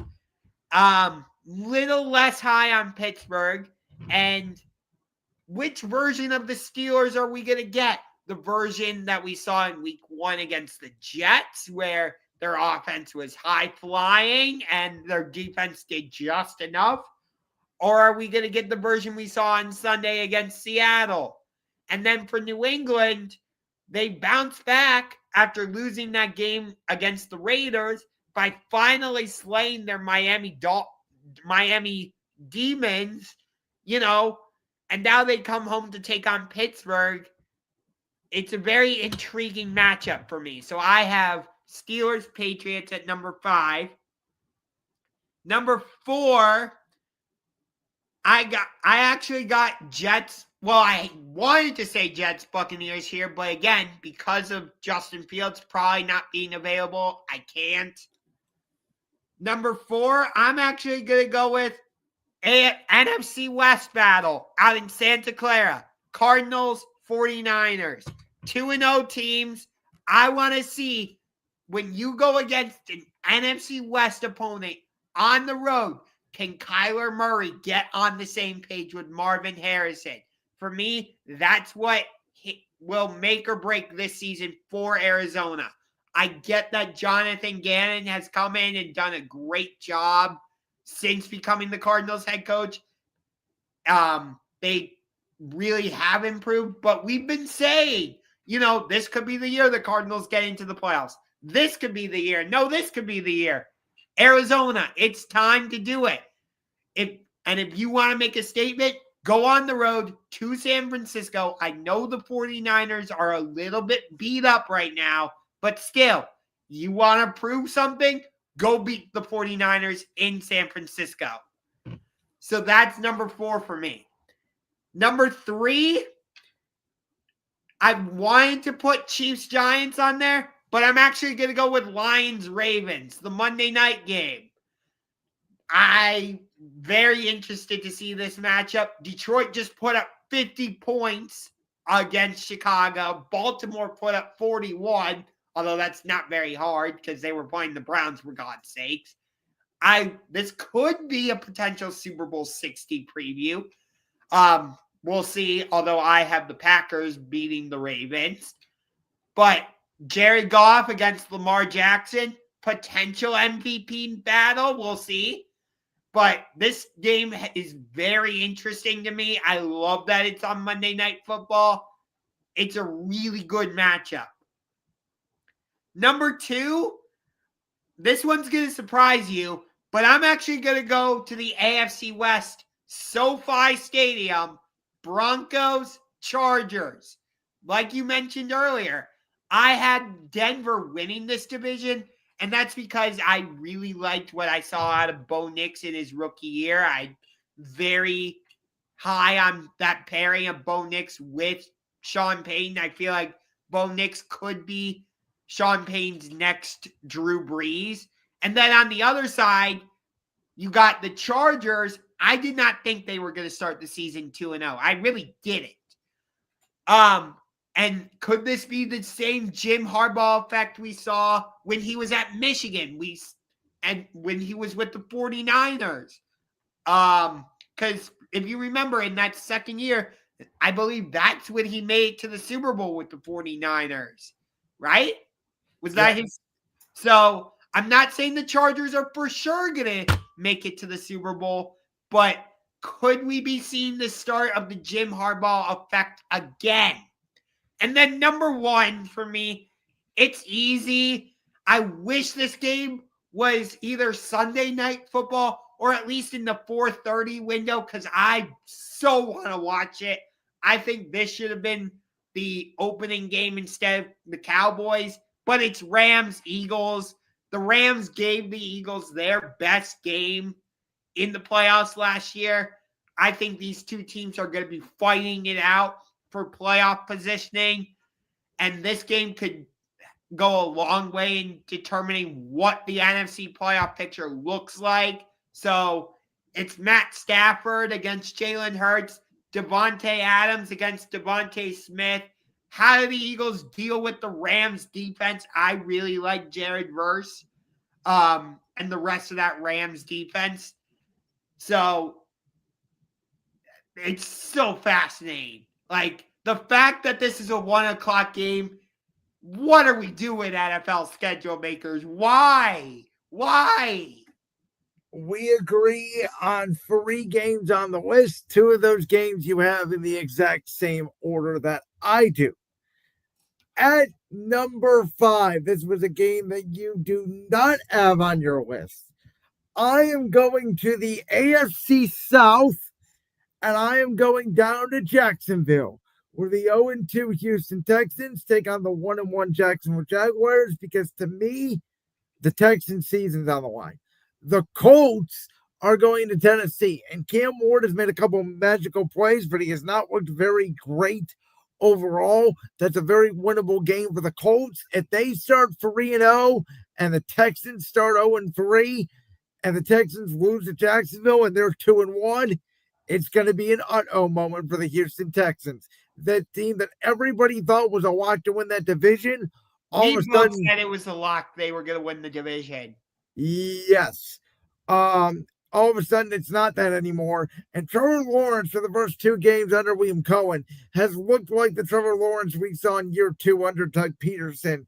Little less high on Pittsburgh. And which version of the Steelers are we going to get? The version that we saw in week 1 against the Jets, where their offense was high flying and their defense did just enough? Or are we going to get the version we saw on Sunday against Seattle? And then for New England, they bounced back after losing that game against the Raiders by finally slaying their Miami Demons, and now they come home to take on Pittsburgh. It's a very intriguing matchup for me. So I have Steelers Patriots at number 5. Number 4, I actually got Jets. Well, I wanted to say Jets Buccaneers here, but again, because of Justin Fields probably not being available, I can't. Number 4, I'm actually going to go with NFC West battle out in Santa Clara. Cardinals, 49ers. 2-0 teams. I want to see when you go against an NFC West opponent on the road, can Kyler Murray get on the same page with Marvin Harrison? For me, that's what will make or break this season for Arizona. I get that Jonathan Gannon has come in and done a great job since becoming the Cardinals head coach. They really have improved, but we've been saying, this could be the year the Cardinals get into the playoffs. This could be the year. No, this could be the year. Arizona, it's time to do it. If you want to make a statement, go on the road to San Francisco. I know the 49ers are a little bit beat up right now, but still, you want to prove something? Go beat the 49ers in San Francisco. So that's number 4 for me. Number 3, I wanted to put Chiefs-Giants on there, but I'm actually going to go with Lions-Ravens, the Monday night game. I'm very interested to see this matchup. Detroit just put up 50 points against Chicago. Baltimore put up 41, although that's not very hard because they were playing the Browns, for God's sakes. This could be a potential Super Bowl 60 preview. We'll see, although I have the Packers beating the Ravens. But Jared Goff against Lamar Jackson, potential MVP battle, we'll see. But this game is very interesting to me. I love that it's on Monday Night Football. It's a really good matchup. Number 2, this one's going to surprise you, but I'm actually going to go to the AFC West, SoFi Stadium, Broncos, Chargers. Like you mentioned earlier, I had Denver winning this division, and that's because I really liked what I saw out of Bo Nix in his rookie year. I'm very high on that pairing of Bo Nix with Sean Payton. I feel like Bo Nix could be Sean Payton's next Drew Brees. And then on the other side, you got the Chargers. I did not think they were going to start the season 2-0. I really didn't. And could this be the same Jim Harbaugh effect we saw when he was at Michigan? And when he was with the 49ers? Because if you remember, in that second year, I believe that's when he made it to the Super Bowl with the 49ers. Right? Was that his? So I'm not saying the Chargers are for sure going to make it to the Super Bowl, but could we be seeing the start of the Jim Harbaugh effect again? And then number 1 for me, it's easy. I wish this game was either Sunday Night Football or at least in the 4:30 window because I so want to watch it. I think this should have been the opening game instead of the Cowboys, but it's Rams-Eagles. The Rams gave the Eagles their best game in the playoffs last year. I think these two teams are going to be fighting it out for playoff positioning, and this game could go a long way in determining what the NFC playoff picture looks like. So it's Matt Stafford against Jalen Hurts, Devontae Adams against Devontae Smith. How do the Eagles deal with the Rams defense? I really like Jared Verse and the rest of that Rams defense. So it's so fascinating. Like, the fact that this is a 1:00 game, what are we doing, NFL schedule makers? Why? We agree on 3 games on the list. 2 of those games you have in the exact same order that I do. At number 5, this was a game that you do not have on your list. I am going to the AFC South, and I am going down to Jacksonville, where the 0-2 Houston Texans take on the 1-1 Jacksonville Jaguars, because to me, the Texans season's on the line. The Colts are going to Tennessee, and Cam Ward has made a couple of magical plays, but he has not looked very great overall. That's a very winnable game for the Colts. If they start 3-0 and the Texans start 0-3, and the Texans lose to Jacksonville and they're 2-1, it's going to be an uh-oh moment for the Houston Texans. That team that everybody thought was a lock to win that division, all We of a both sudden, said it was a lock they were going to win the division. yes. All of a sudden, it's not that anymore. And Trevor Lawrence, for the first 2 games under William Cohen, has looked like the Trevor Lawrence we saw in year 2 under Doug Peterson.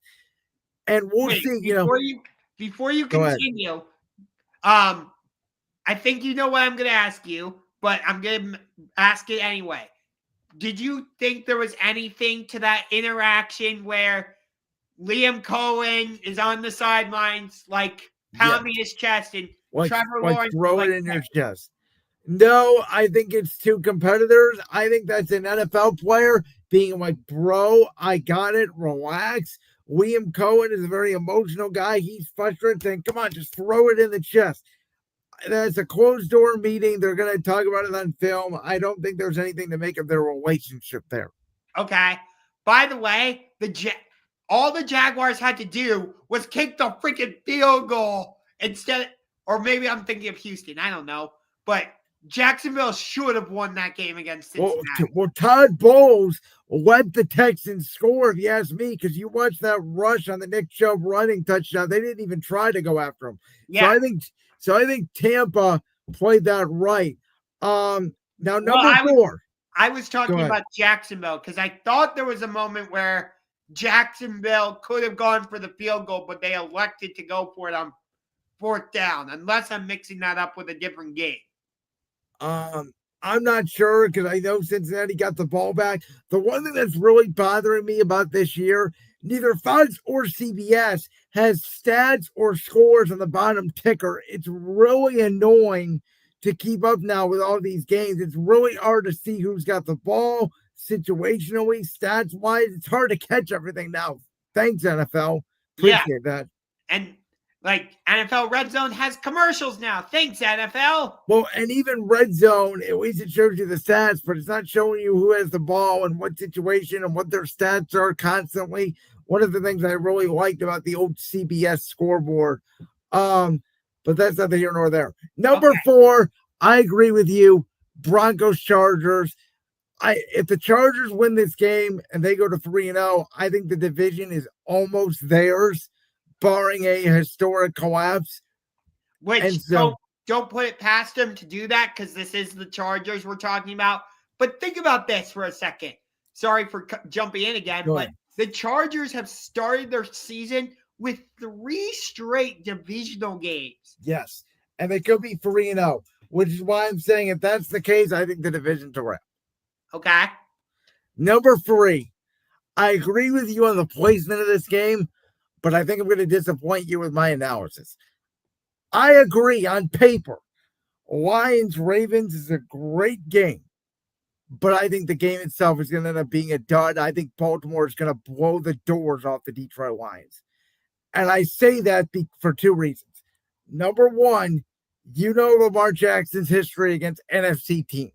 And we'll see, Before you Go ahead. continue, I think you know what I'm going to ask you, but I'm going to ask it anyway. Did you think there was anything to that interaction where Liam Cohen is on the sidelines, like pounding his chest, and Trevor Lawrence throw it in your chest? No, I think it's 2 competitors. I think that's an NFL player being like, bro, I got it. Relax. Liam Cohen is a very emotional guy. He's frustrated, saying, come on, just throw it in the chest. That's a closed door meeting. They're going to talk about it on film. I don't think there's anything to make of their relationship there. Okay. By the way, all the Jaguars had to do was kick the freaking field goal instead, or maybe I'm thinking of Houston. I don't know. But Jacksonville should have won that game against Cincinnati. Well, Todd Bowles let the Texans score, if you ask me, because you watched that rush on the Nick Chubb running touchdown. They didn't even try to go after him. Yeah. So I think Tampa played that right. Now, number 4. I was talking about Jacksonville because I thought there was a moment where Jacksonville could have gone for the field goal, but they elected to go for it on 4th down, unless I'm mixing that up with a different game. I'm not sure because I know Cincinnati got the ball back. The one thing that's really bothering me about this year, neither Fox or CBS has stats or scores on the bottom ticker. It's really annoying to keep up now with all these games. It's really hard to see who's got the ball situationally, stats-wise. It's hard to catch everything now. Thanks, NFL. Appreciate that. And like NFL Red Zone has commercials now. Thanks, NFL. Well, and even Red Zone, at least it shows you the stats, but it's not showing you who has the ball and what situation and what their stats are constantly. One of the things I really liked about the old CBS scoreboard. But that's neither here nor there. Number 4, I agree with you. Broncos Chargers. If the Chargers win this game and they go to 3-0, I think the division is almost theirs, barring a historic collapse. Which don't put it past them to do that because this is the Chargers we're talking about. But think about this for a second. Sorry for jumping in again, but the Chargers have started their season with 3 straight divisional games. Yes, and they could be 3-0, which is why I'm saying if that's the case, I think the division's a wrap. Okay. Number 3, I agree with you on the placement of this game, but I think I'm going to disappoint you with my analysis. I agree on paper. Lions-Ravens is a great game, but I think the game itself is going to end up being a dud. I think Baltimore is going to blow the doors off the Detroit Lions. And I say that for 2 reasons. Number 1, you know Lamar Jackson's history against NFC teams.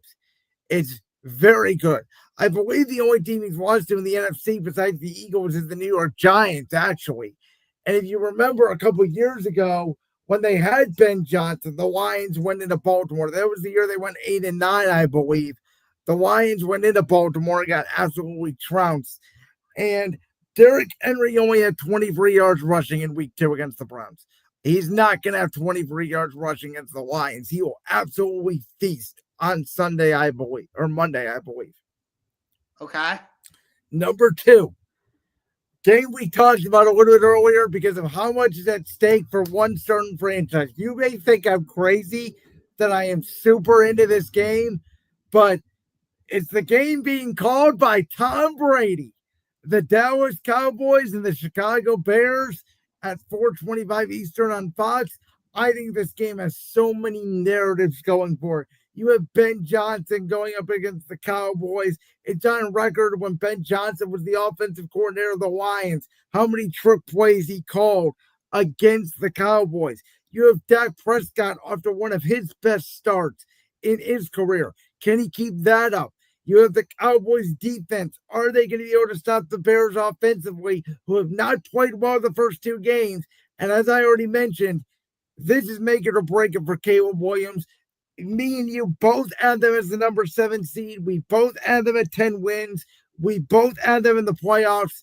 It's very good. I believe the only team he's lost to in the NFC besides the Eagles is the New York Giants, actually. And if you remember a couple of years ago, when they had Ben Johnson, the Lions went into Baltimore. That was the year they went 8-9, I believe. The Lions went into Baltimore and got absolutely trounced. And Derrick Henry only had 23 yards rushing in week 2 against the Browns. He's not going to have 23 yards rushing against the Lions. He will absolutely feast on Sunday, I believe, or Monday, I believe. Okay. Number 2, game we talked about a little bit earlier because of how much is at stake for one certain franchise. You may think I'm crazy that I am super into this game, but it's the game being called by Tom Brady. The Dallas Cowboys and the Chicago Bears at 4:25 Eastern on Fox. I think this game has so many narratives going for it. You have Ben Johnson going up against the Cowboys. It's on record when Ben Johnson was the offensive coordinator of the Lions, how many trick plays he called against the Cowboys. You have Dak Prescott after one of his best starts in his career. Can he keep that up? You have the Cowboys defense. Are they going to be able to stop the Bears offensively, who have not played well the first 2 games? And as I already mentioned, This is make it or break it for Caleb Williams. Me and you both had them as the number 7 seed. We both had them at 10 wins. We both had them in the playoffs.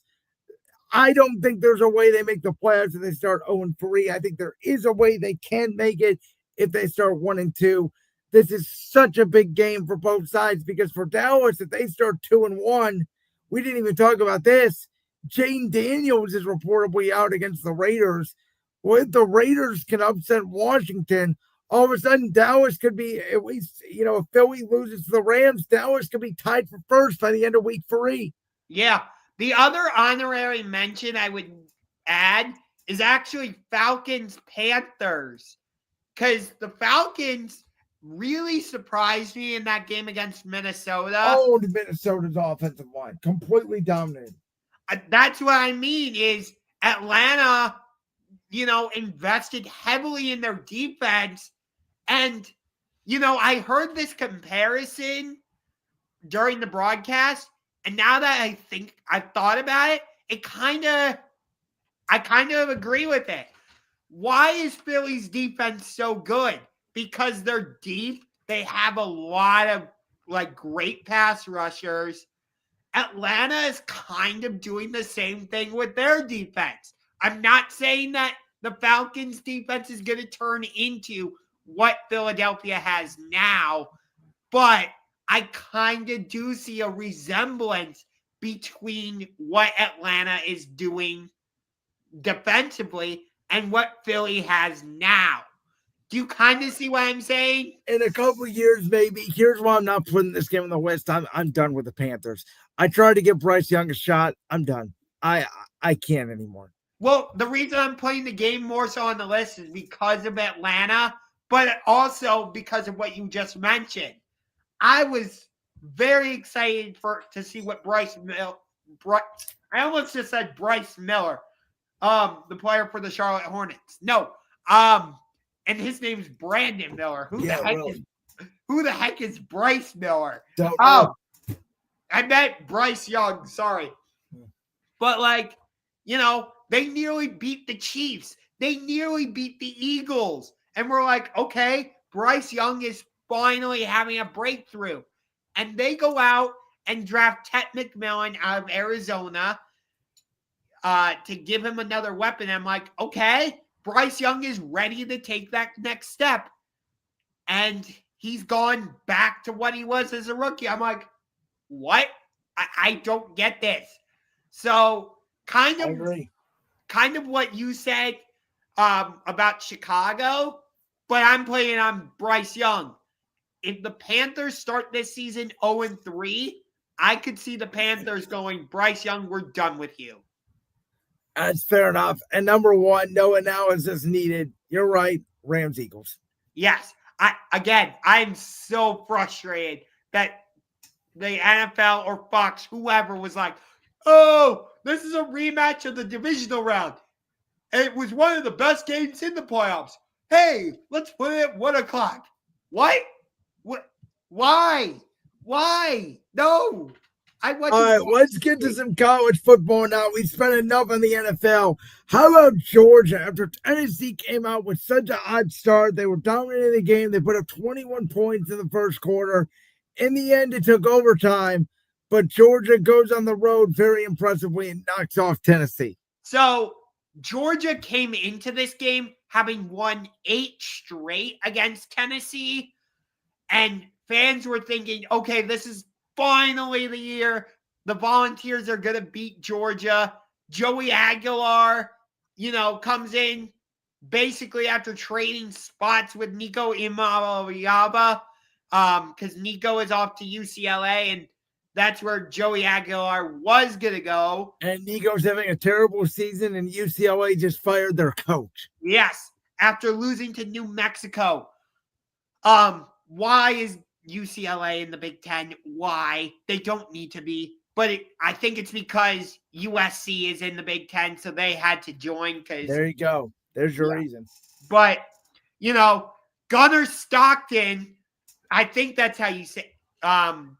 I don't think there's a way they make the playoffs if they start 0-3. I think there is a way they can make it if they start 1-2. This is such a big game for both sides because for Dallas, if they start 2-1, we didn't even talk about this. Jane Daniels is reportedly out against the Raiders. Well, if the Raiders can upset Washington, all of a sudden Dallas could be, at least, if Philly loses to the Rams, Dallas could be tied for first by the end of week 3. Yeah. The other honorary mention I would add is actually Falcons-Panthers, because the Falcons really surprised me in that game against Minnesota. Oh, Minnesota's offensive line completely dominated. That's what I mean is Atlanta, invested heavily in their defense. And, I heard this comparison during the broadcast. And now that I've thought about it, I kind of agree with it. Why is Philly's defense so good? Because they're deep. They have a lot of great pass rushers. Atlanta is kind of doing the same thing with their defense. I'm not saying that the Falcons defense is going to turn into what Philadelphia has now, but I kind of do see a resemblance between what Atlanta is doing defensively and what Philly has now. Do you kind of see what I'm saying? In a couple of years, maybe. Here's why I'm not putting this game on the list. I'm done with the Panthers. I tried to give Bryce Young a shot. I'm done. I can't anymore. Well, the reason I'm putting the game more so on the list is because of Atlanta, but also because of what you just mentioned. I was very excited to see what I almost just said Bryce Miller, the player for the Charlotte Hornets. No, and his name's Brandon Miller. Who the heck is Bryce Miller? Don't know. I meant Bryce Young. Sorry, but they nearly beat the Chiefs. They nearly beat the Eagles, and we're like, okay, Bryce Young is finally having a breakthrough. And they go out and draft Ted McMillan out of Arizona to give him another weapon. I'm like, okay, Bryce Young is ready to take that next step. And he's gone back to what he was as a rookie. I'm like, what? I don't get this. So kind of what you said about Chicago, but I'm playing on Bryce Young. If the Panthers start this season 0-3, I could see the Panthers going, Bryce Young, we're done with you. That's fair enough. And number 1, no analysis needed. You're right. Rams Eagles. Yes. I'm so frustrated that the NFL or Fox, whoever, was like, oh, this is a rematch of the divisional round. It was one of the best games in the playoffs. Hey, let's put it at 1 o'clock. What? Why? No. All right, let's get to some college football now. We spent enough on the NFL. How about Georgia? After Tennessee came out with such an odd start, they were dominating the game. They put up 21 points in the first quarter. In the end, it took overtime, but Georgia goes on the road very impressively and knocks off Tennessee. So Georgia came into this game having won 8 straight against Tennessee, and fans were thinking, okay, this is finally the year the Volunteers are going to beat Georgia. Joey Aguilar, comes in basically after trading spots with Nico Imalaviava, because Nico is off to UCLA, and that's where Joey Aguilar was going to go. And Nico's having a terrible season, and UCLA just fired their coach. Yes, after losing to New Mexico. Why is UCLA in the Big Ten? Why? They don't need to be. But I think it's because USC is in the Big Ten, so they had to join. There you go. There's your reason. But, Gunnar Stockton, I think that's how you say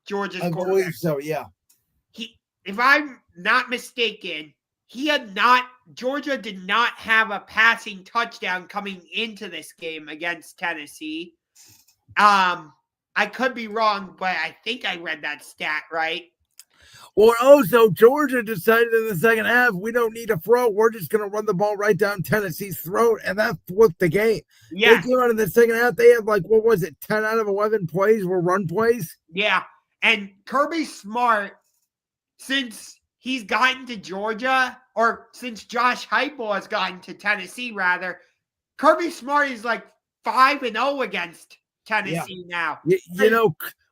Georgia's quarterback. I believe so, yeah. If I'm not mistaken, Georgia did not have a passing touchdown coming into this game against Tennessee. I could be wrong, but I think I read that stat right. Well, also, Georgia decided in the second half, we don't need a throw. We're just going to run the ball right down Tennessee's throat, and that flipped the game. Yeah. They came out in the second half. They had 10 out of 11 plays were run plays? Yeah. And Kirby Smart, since he's gotten to Georgia, or since Josh Heupel has gotten to Tennessee, rather, Kirby Smart is 5-0 against Tennessee now.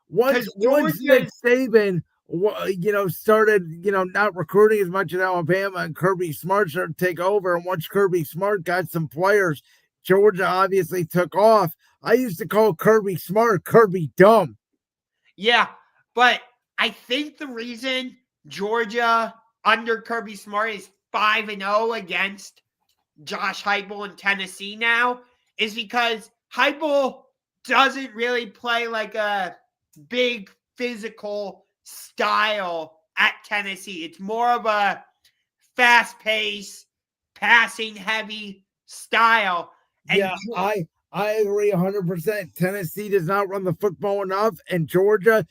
Once Nick Saban, started, not recruiting as much at Alabama, and Kirby Smart started to take over. And once Kirby Smart got some players, Georgia obviously took off. I used to call Kirby Smart Kirby dumb. Yeah, but I think the reason Georgia under Kirby Smart is 5-0 against Josh Heupel in Tennessee now is because Heupel doesn't really play like a big physical style at Tennessee. It's more of a fast-paced, passing-heavy style. And yeah, I agree 100%. Tennessee does not run the football enough, and Georgia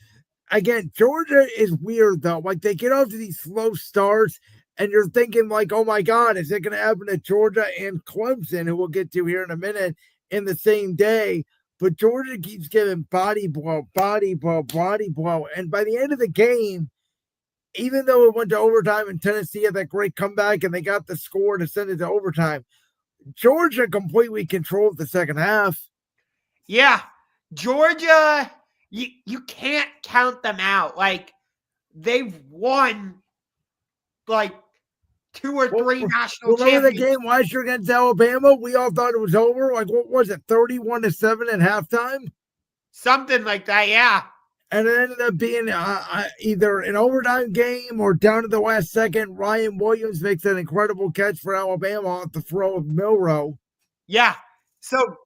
is weird, though. They get off to these slow starts, and you're thinking, oh my God, is it going to happen to Georgia and Clemson, who we'll get to here in a minute, in the same day? But Georgia keeps getting body blow. And by the end of the game, even though it went to overtime and Tennessee had that great comeback and they got the score to send it to overtime, Georgia completely controlled the second half. Yeah, Georgia, you can't count them out. They've won 2 or 3 national championships. Remember the game last year against Alabama? We all thought it was over. What was it, 31-7 at halftime? Something like that, yeah. And it ended up being either an overtime game or down to the last second. Ryan Williams makes an incredible catch for Alabama at the throw of Milrow. Yeah. So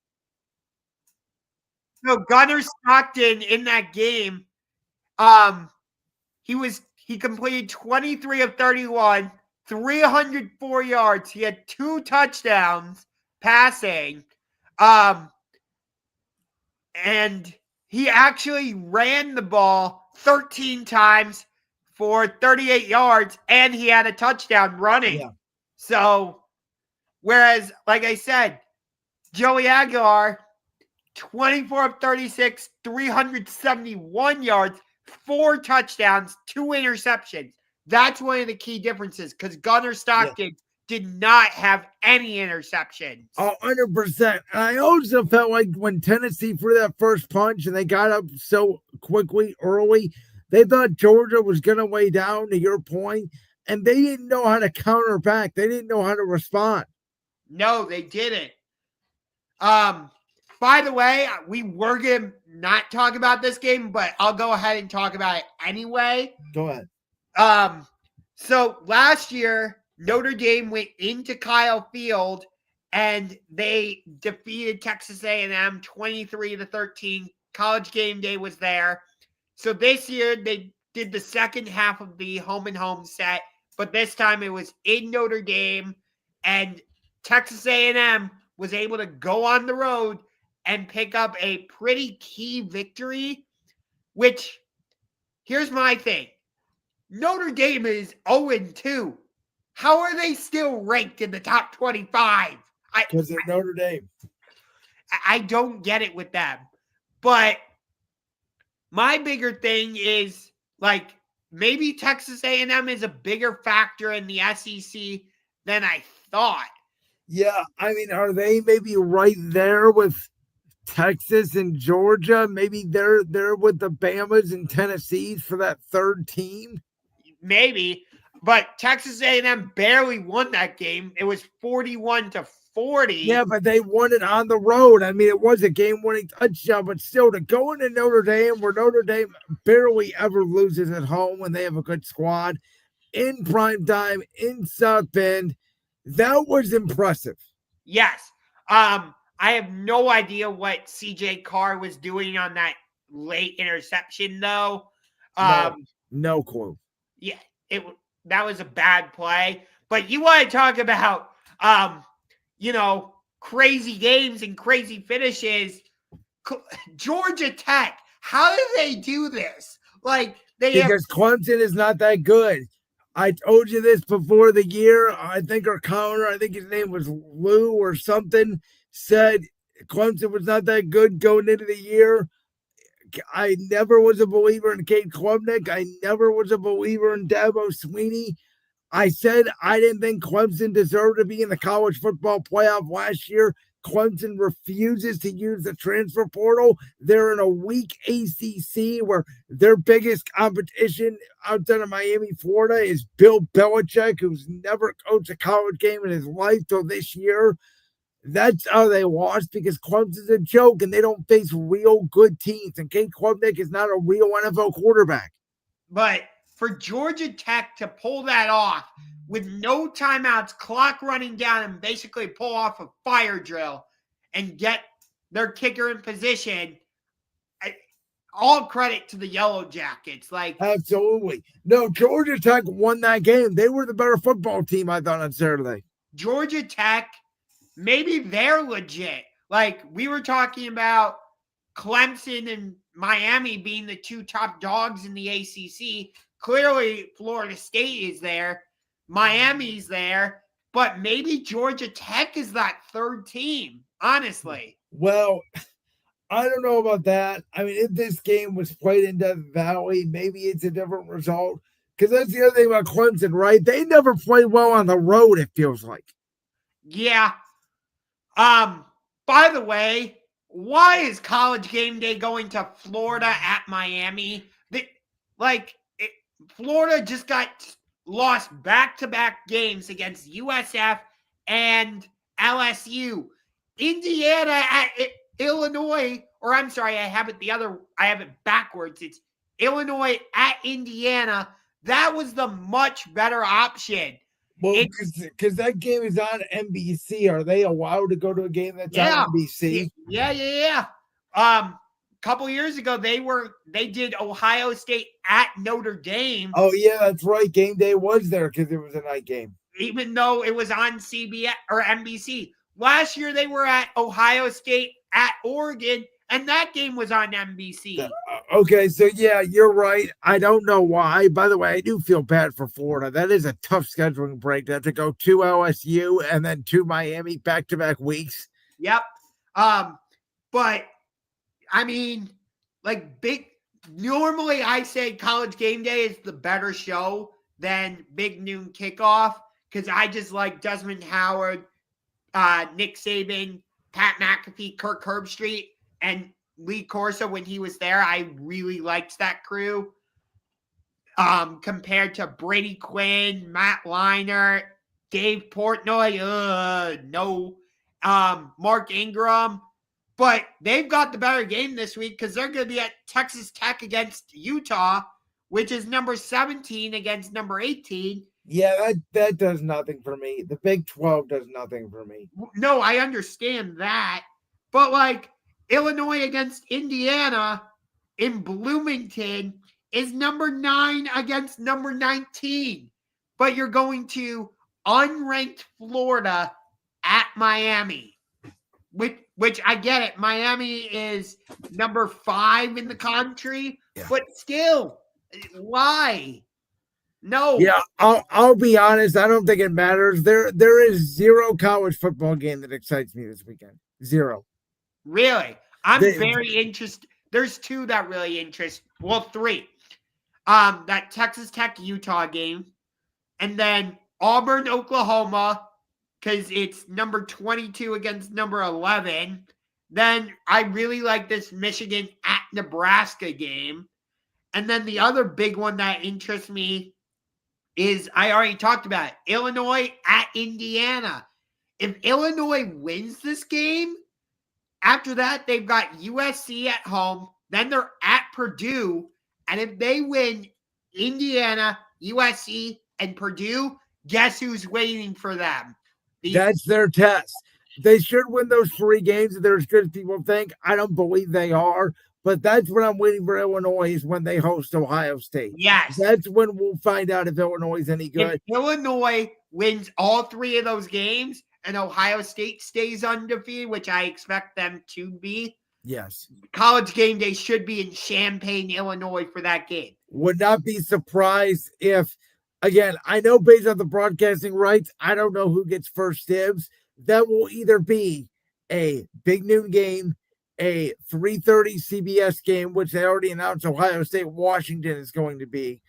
Gunnar Stockton in that game, he completed 23 of 31, 304 yards. He had 2 touchdowns passing. And he actually ran the ball 13 times for 38 yards, and he had a touchdown running. Yeah. So, whereas, like I said, Joey Aguilar, 24 of 36, 371 yards, 4 touchdowns, 2 interceptions. That's one of the key differences because Gunnar Stockton did not have any interceptions. 100%. And I also felt like when Tennessee threw that first punch and they got up so quickly early, they thought Georgia was going to lay down, to your point, and they didn't know how to counter back. They didn't know how to respond. No, they didn't. By the way, we were going to not talk about this game, but I'll go ahead and talk about it anyway. Go ahead. So last year, Notre Dame went into Kyle Field and they defeated Texas A&M 23-13. College Game Day was there. So this year they did the second half of the home and home set, but this time it was in Notre Dame, and Texas A&M was able to go on the road and pick up a pretty key victory, which, here's my thing. Notre Dame is 0-2. How are they still ranked in the top 25? Because they're Notre Dame. I don't get it with them. But my bigger thing is, maybe Texas A&M is a bigger factor in the SEC than I thought. Yeah, I mean, are they maybe right there with Texas and Georgia? Maybe they're with the Bamas and Tennessees for that third team? Maybe, but Texas A&M barely won that game. It was 41-40. Yeah, but they won it on the road. I mean, it was a game-winning touchdown, but still, to go into Notre Dame, where Notre Dame barely ever loses at home when they have a good squad, in prime time, in South Bend, that was impressive. Yes. I have no idea what CJ Carr was doing on that late interception, though. No clue. Yeah, that was a bad play. But you want to talk about, crazy games and crazy finishes. Georgia Tech, how do they do this? Like, because Clemson is not that good. I told you this before the year. I think our counter, I think his name was Lou or something, said Clemson was not that good going into the year. I never was a believer in Kate Klubnik. I never was a believer in Dabo Sweeney. I said I didn't think Clemson deserved to be in the college football playoff last year. Clemson refuses to use the transfer portal. They're in a weak ACC where their biggest competition outside of Miami, Florida is Bill Belichick, who's never coached a college game in his life till this year. That's how they lost, because Clemson's a joke and they don't face real good teams. And Kate Klubnik is not a real NFL quarterback. But for Georgia Tech to pull that off with no timeouts, clock running down, and basically pull off a fire drill and get their kicker in position, all credit to the Yellow Jackets. Absolutely. No, Georgia Tech won that game. They were the better football team, I thought, on Saturday. Georgia Tech, maybe they're legit. Like, we were talking about Clemson and Miami being the two top dogs in the ACC. Clearly, Florida State is there. Miami's there. But maybe Georgia Tech is that third team, honestly. Well, I don't know about that. I mean, if this game was played in Death Valley, maybe it's a different result. Because that's the other thing about Clemson, right? They never play well on the road, it feels like. Yeah. By the way, why is College Game Day going to Florida at Miami? Florida just got lost back-to-back games against USF and LSU. Indiana at Illinois, or I'm sorry, I have it backwards. It's Illinois at Indiana. That was the much better option. Well, because that game is on NBC. Are they allowed to go to a game that's on NBC? Yeah. Couple years ago, they did Ohio State at Notre Dame. Oh, yeah, that's right. Game day was there because it was a night game. Even though it was on CBS or NBC. Last year, they were at Ohio State at Oregon, and that game was on NBC. Okay, so yeah, you're right. I don't know why. By the way, I do feel bad for Florida. That is a tough scheduling break. They have to go to LSU and then to Miami back-to-back weeks. Yep. But I mean, normally I say College Game Day is the better show than Big Noon Kickoff, because I just like Desmond Howard, Nick Saban, Pat McAfee, Kirk Herbstreit, and Lee Corso when he was there. I really liked that crew. Compared to Brady Quinn, Matt Leinart, Dave Portnoy, no. Mark Ingram. But they've got the better game this week because they're going to be at Texas Tech against Utah, which is number 17 against number 18. Yeah, that does nothing for me. The Big 12 does nothing for me. No, I understand that. But Illinois against Indiana in Bloomington is number 9 against number 19. But you're going to unranked Florida at Miami. Which I get it. Miami is number 5 in the country, but still, why? No. Yeah, I'll be honest. I don't think it matters. There is zero college football game that excites me this weekend. Zero. Really? I'm very interested. There's 2 that really interest. Well, 3. That Texas Tech Utah game, and then Auburn Oklahoma, because it's number 22 against number 11. Then I really like this Michigan at Nebraska game. And then the other big one that interests me is, I already talked about it, Illinois at Indiana. If Illinois wins this game, after that, they've got USC at home. Then they're at Purdue. And if they win Indiana, USC, and Purdue, guess who's waiting for them? That's their test. They should win those 3 games if they're as good as people think. I don't believe they are, But that's when I'm waiting for Illinois is when they host Ohio State. Yes. That's when we'll find out if Illinois is any good. If Illinois wins all 3 of those games and Ohio State stays undefeated, which I expect them to be, yes, College Game Day should be in Champaign, Illinois for that game. Would not be surprised if, again, I know based on the broadcasting rights, I don't know who gets first dibs. That will either be a big noon game, a 3:30 CBS game, which they already announced Ohio State Washington is going to be,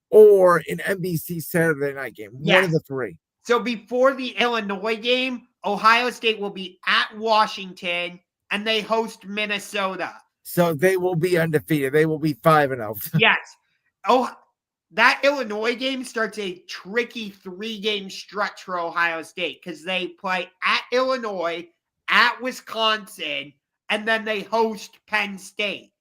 or an NBC Saturday night game. Yes. One of the 3. So before the Illinois game, Ohio State will be at Washington and they host Minnesota. So they will be undefeated. They will be 5-0. Yes. Oh, that Illinois game starts a tricky 3-game stretch for Ohio State because they play at Illinois, at Wisconsin, and then they host Penn State.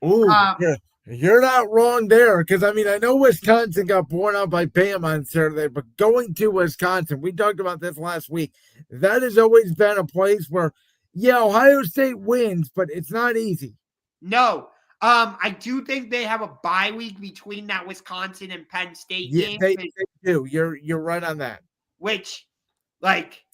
Ooh, yeah. You're not wrong there, because, I mean, I know Wisconsin got blown out by Bama on Saturday, but going to Wisconsin, we talked about this last week, that has always been a place where, yeah, Ohio State wins, but it's not easy. No. I do think they have a bye week between that Wisconsin and Penn State game. They do. You're right on that. Which, like,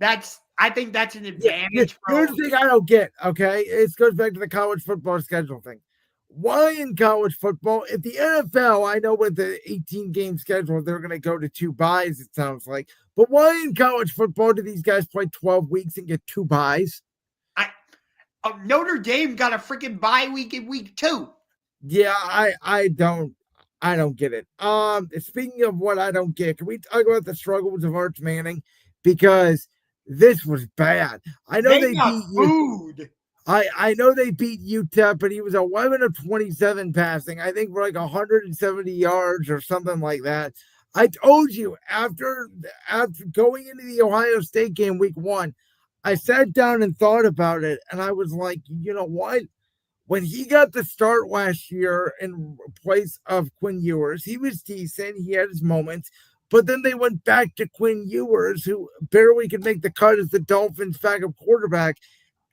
I think that's an advantage. Here's the thing I don't get, okay? It goes back to the college football schedule thing. Why in college football? At the NFL, I know with the 18-game schedule, they're going to go to 2 byes, it sounds like. But why in college football do these guys play 12 weeks and get 2 byes? Notre Dame got a freaking bye week in week 2. Yeah, I don't get it. Speaking of what I don't get, can we talk about the struggles of Arch Manning? Because this was bad. I know they beat food. I know they beat UTEP, but he was 11 of 27 passing. I think for like 170 yards or something like that. I told you after going into the Ohio State game week 1, I sat down and thought about it, and I was like, you know what? When he got the start last year in place of Quinn Ewers, he was decent. He had his moments. But then they went back to Quinn Ewers, who barely could make the cut as the Dolphins' backup quarterback.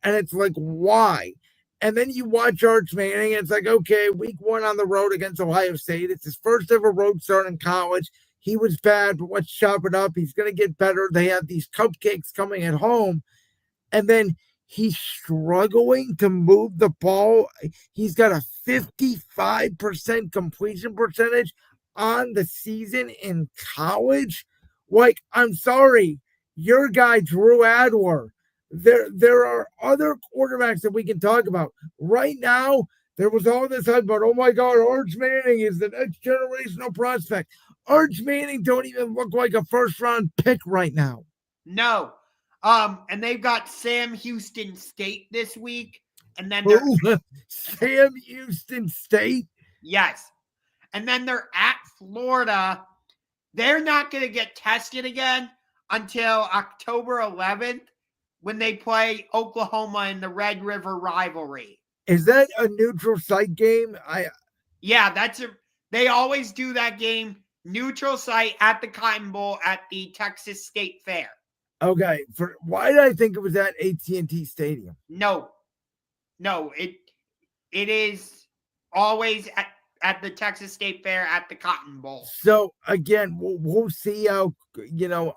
And it's like, why? And then you watch Arch Manning, and it's like, okay, week 1 on the road against Ohio State. It's his first ever road start in college. He was bad, but let's chop it up. He's going to get better. They have these cupcakes coming at home. And then he's struggling to move the ball. He's got a 55% completion percentage on the season in college. Like, I'm sorry, your guy, Drew Adler. There are other quarterbacks that we can talk about. Right now, there was all this hype about, oh my God, Arch Manning is the next generational prospect. Arch Manning don't even look like a first-round pick right now. No. And they've got Sam Houston State this week. And then Sam Houston State? Yes. And then they're at Florida. They're not going to get tested again until October 11th when they play Oklahoma in the Red River rivalry. Is that a neutral site game? Yeah, they always do that game, neutral site at the Cotton Bowl at the Texas State Fair. Okay, why did I think it was at AT&T Stadium? No, it is always at the Texas State Fair at the Cotton Bowl. So again, we'll see how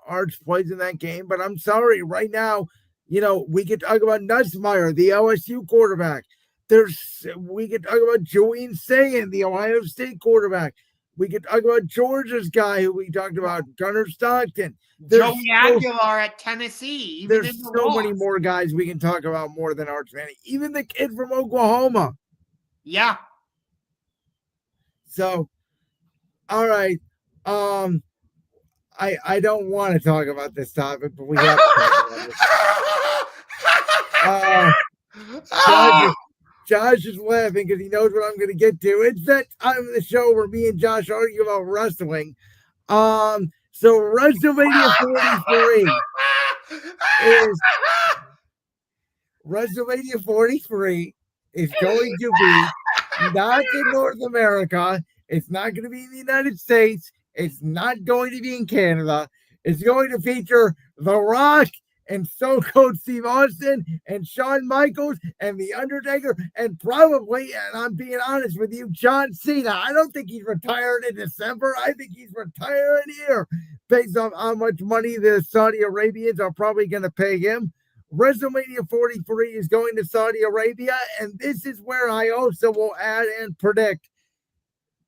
Arch plays in that game. But I'm sorry, right now, we could talk about Nussmeier, the LSU quarterback. We could talk about Julian Sagan, the Ohio State quarterback. We could talk about Georgia's guy who we talked about, Gunnar Stockton. Joey Aguilar at Tennessee. There's so many more guys we can talk about more than Arch Manning. Even the kid from Oklahoma. Yeah. So, all right. I don't want to talk about this topic, but we have to talk about it. Josh is laughing because he knows what I'm going to get to. It's that time of the show where me and Josh argue about wrestling. So WrestleMania 43 is going to be not in North America. It's not going to be in the United States. It's not going to be in Canada. It's going to feature The Rock and Stone Cold Steve Austin and Shawn Michaels and The Undertaker and probably, and I'm being honest with you, John Cena. I don't think he's retired in December. I think he's retiring here based on how much money the Saudi Arabians are probably going to pay him. WrestleMania 43 is going to Saudi Arabia, and this is where I also will add and predict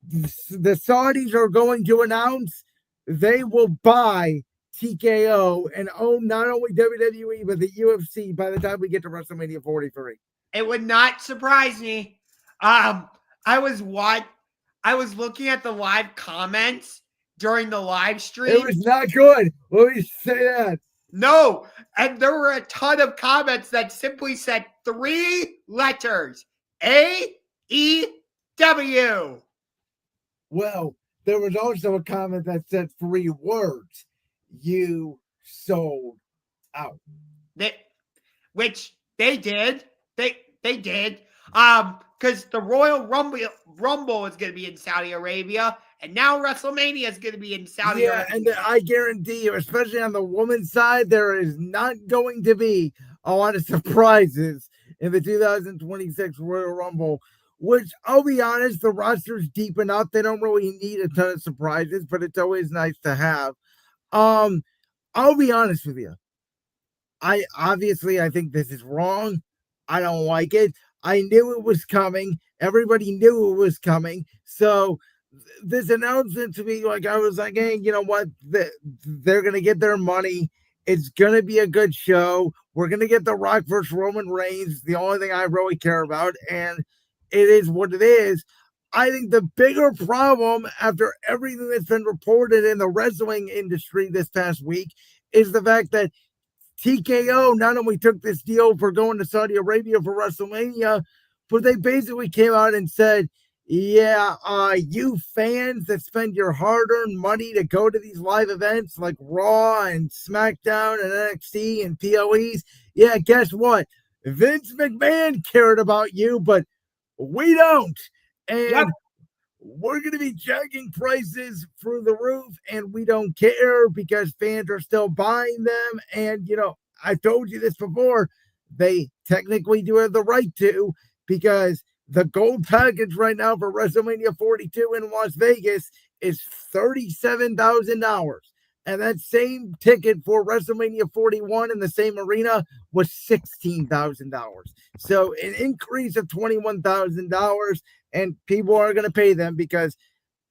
the Saudis are going to announce they will buy TKO and own not only WWE but the UFC by the time we get to WrestleMania 43. It would not surprise me. I was looking at the live comments during the live stream. It was not good. Let me say that. No, and there were a ton of comments that simply said 3 letters: AEW. Well, there was also a comment that said 3 words: you sold out. Which they did. They did. Because the Royal Rumble is going to be in Saudi Arabia, and now WrestleMania is going to be in Saudi Arabia. Yeah, and I guarantee you, especially on the women's side, there is not going to be a lot of surprises in the 2026 Royal Rumble, which, I'll be honest, the roster's deep enough. They don't really need a ton of surprises, but it's always nice to have. I'll be honest with you. I think this is wrong. I don't like it. I knew it was coming. Everybody knew it was coming. So this announcement to me, like, I was like, hey, you know what? They're going to get their money. It's going to be a good show. We're going to get The Rock versus Roman Reigns. The only thing I really care about. And it is what it is. I think the bigger problem after everything that's been reported in the wrestling industry this past week is the fact that TKO not only took this deal for going to Saudi Arabia for WrestleMania, but they basically came out and said, yeah, you fans that spend your hard-earned money to go to these live events like Raw and SmackDown and NXT and POEs, yeah, guess what? Vince McMahon cared about you, but we don't. And we're going to be jacking prices through the roof, and we don't care because fans are still buying them. And, you know, I told you this before, they technically do have the right to, because the gold package right now for WrestleMania 42 in Las Vegas is $37,000. And that same ticket for WrestleMania 41 in the same arena was $16,000. So an increase of $21,000, and people are going to pay them because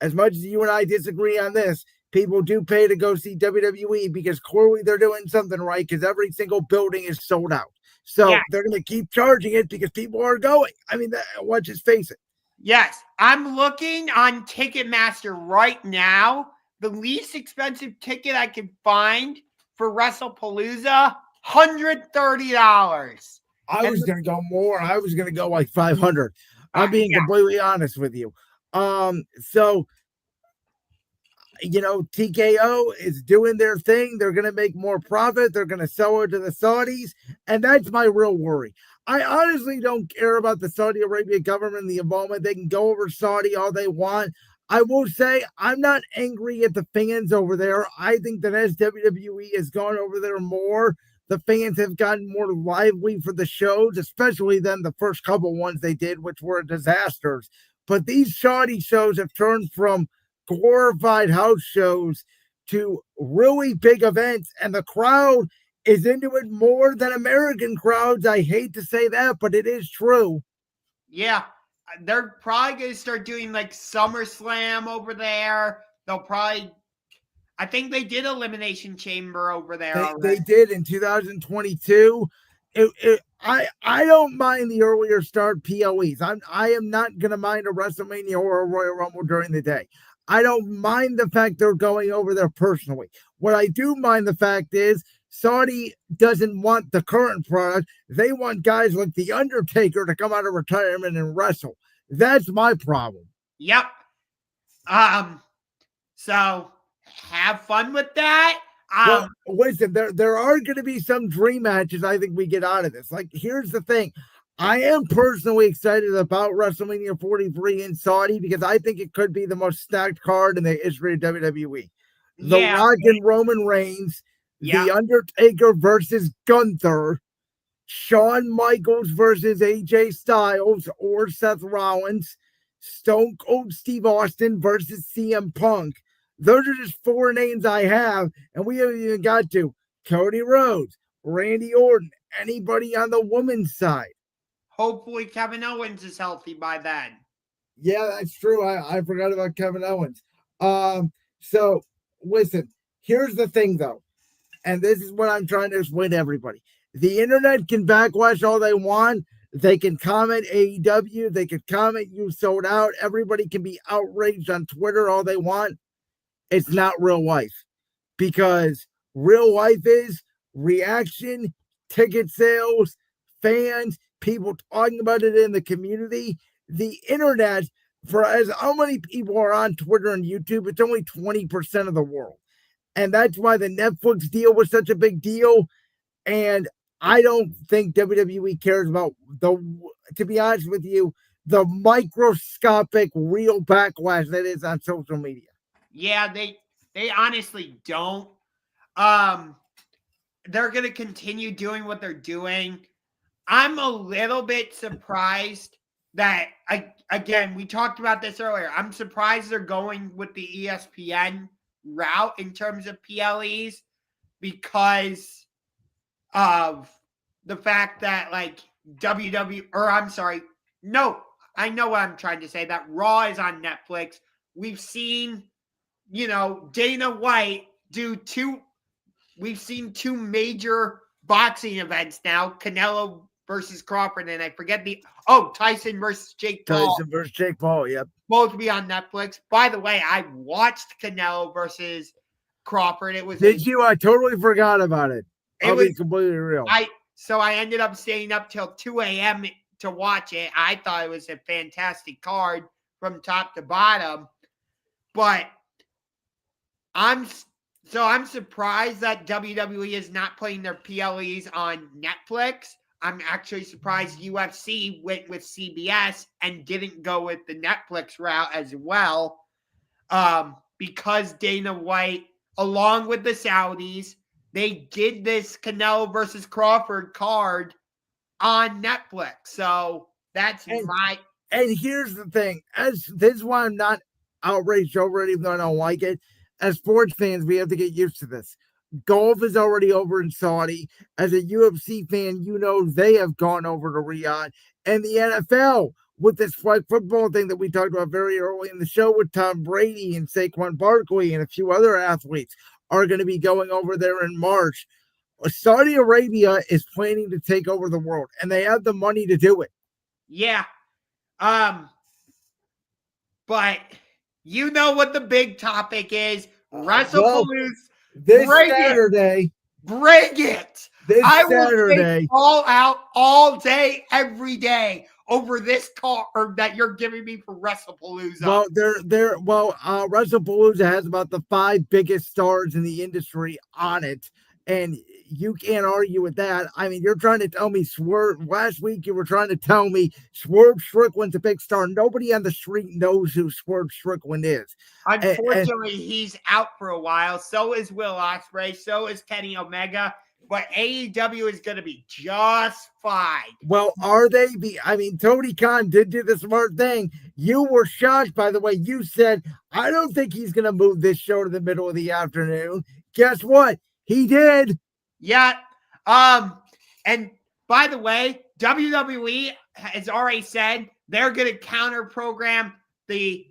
as much as you and I disagree on this, people do pay to go see WWE because clearly they're doing something right because every single building is sold out. So they're going to keep charging it because people are going. I mean, let's just face it. Yes, I'm looking on Ticketmaster right now. The least expensive ticket I can find for Wrestlepalooza, $130. I was going to go more. I was going to go like $500. I'm being completely honest with you. So, you know, TKO is doing their thing. They're going to make more profit. They're going to sell it to the Saudis. And that's my real worry. I honestly don't care about the Saudi Arabia government and the involvement. They can go over Saudi all they want. I will say I'm not angry at the fans over there. I think that as WWE has gone over there more, the fans have gotten more lively for the shows, especially than the first couple ones they did, which were disasters. But these Saudi shows have turned from glorified house shows to really big events, and the crowd is into it more than American crowds. I hate to say that, but it is true. Yeah. They're probably going to start doing like SummerSlam over there. They'll probably, I think they did Elimination Chamber over there. They did in 2022. I don't mind the earlier start POEs. I am not going to mind a WrestleMania or a Royal Rumble during the day. I don't mind the fact they're going over there personally. What I do mind the fact is Saudi doesn't want the current product. They want guys like The Undertaker to come out of retirement and wrestle. That's my problem. Yep. So have fun with that. Well, listen, there are going to be some dream matches I think we get out of this. Like, here's the thing. I am personally excited about WrestleMania 43 in Saudi because I think it could be the most stacked card in the history of WWE. The Rock and Roman Reigns, Yeah. The Undertaker versus Gunther, Shawn Michaels versus AJ Styles or Seth Rollins, Stone Cold Steve Austin versus CM Punk. Those are just 4 names I have, and we haven't even got to Cody Rhodes, Randy Orton, anybody on the women's side. Hopefully Kevin Owens is healthy by then. Yeah, that's true. I forgot about Kevin Owens. So listen, here's the thing though, and this is what I'm trying to explain to everybody. The internet can backlash all they want. They can comment AEW. They can comment you sold out. Everybody can be outraged on Twitter all they want. It's not real life, because real life is reaction, ticket sales, fans, people talking about it in the community. The internet, for as how many people are on Twitter and YouTube, it's only 20% of the world. And that's why the Netflix deal was such a big deal. And I don't think WWE cares about to be honest with you, the microscopic real backlash that is on social media. Yeah, they honestly don't. They're going to continue doing what they're doing. I'm a little bit surprised that, again, we talked about this earlier. I'm surprised they're going with the ESPN route in terms of PLEs because of the fact that, like, I know what I'm trying to say, that Raw is on Netflix. We've seen, Dana White we've seen 2 major boxing events now, Canelo versus Crawford, and I forget Tyson versus Jake Paul. Tyson versus Jake Paul, yep. Both be on Netflix. By the way, I watched Canelo versus Crawford. Did you? I totally forgot about it. I'll be completely real. So I ended up staying up till 2 a.m. to watch it. I thought it was a fantastic card from top to bottom. But I'm surprised that WWE is not playing their PLEs on Netflix. I'm actually surprised UFC went with CBS and didn't go with the Netflix route as well. Because Dana White, along with the Saudis, they did this Canelo versus Crawford card on Netflix. So that's And here's the thing. This is why I'm not outraged over it, even though I don't like it. As sports fans, we have to get used to this. Golf is already over in Saudi. As a UFC fan, they have gone over to Riyadh. And the NFL, with this flag football thing that we talked about very early in the show with Tom Brady and Saquon Barkley and a few other athletes, are going to be going over there in March. Saudi Arabia is planning to take over the world, and they have the money to do it. Yeah. But you know what the big topic is. Wrestlepalooza. This Saturday. Bring it. I will take all out all day, every day over this card that you're giving me for Wrestlepalooza. Well, Wrestlepalooza has about the 5 biggest stars in the industry on it, and you can't argue with that. I mean, you're trying to tell me last week you were trying to tell me Swerve Strickland's a big star. Nobody on the street knows who Swerve Strickland is. Unfortunately, he's out for a while. So is Will Ospreay. So is Kenny Omega. But AEW is going to be just fine. Well, are they? Tony Khan did do the smart thing. You were shocked, by the way. You said, I don't think he's going to move this show to the middle of the afternoon. Guess what? He did. Yeah. And by the way, WWE has already said they're going to counter program the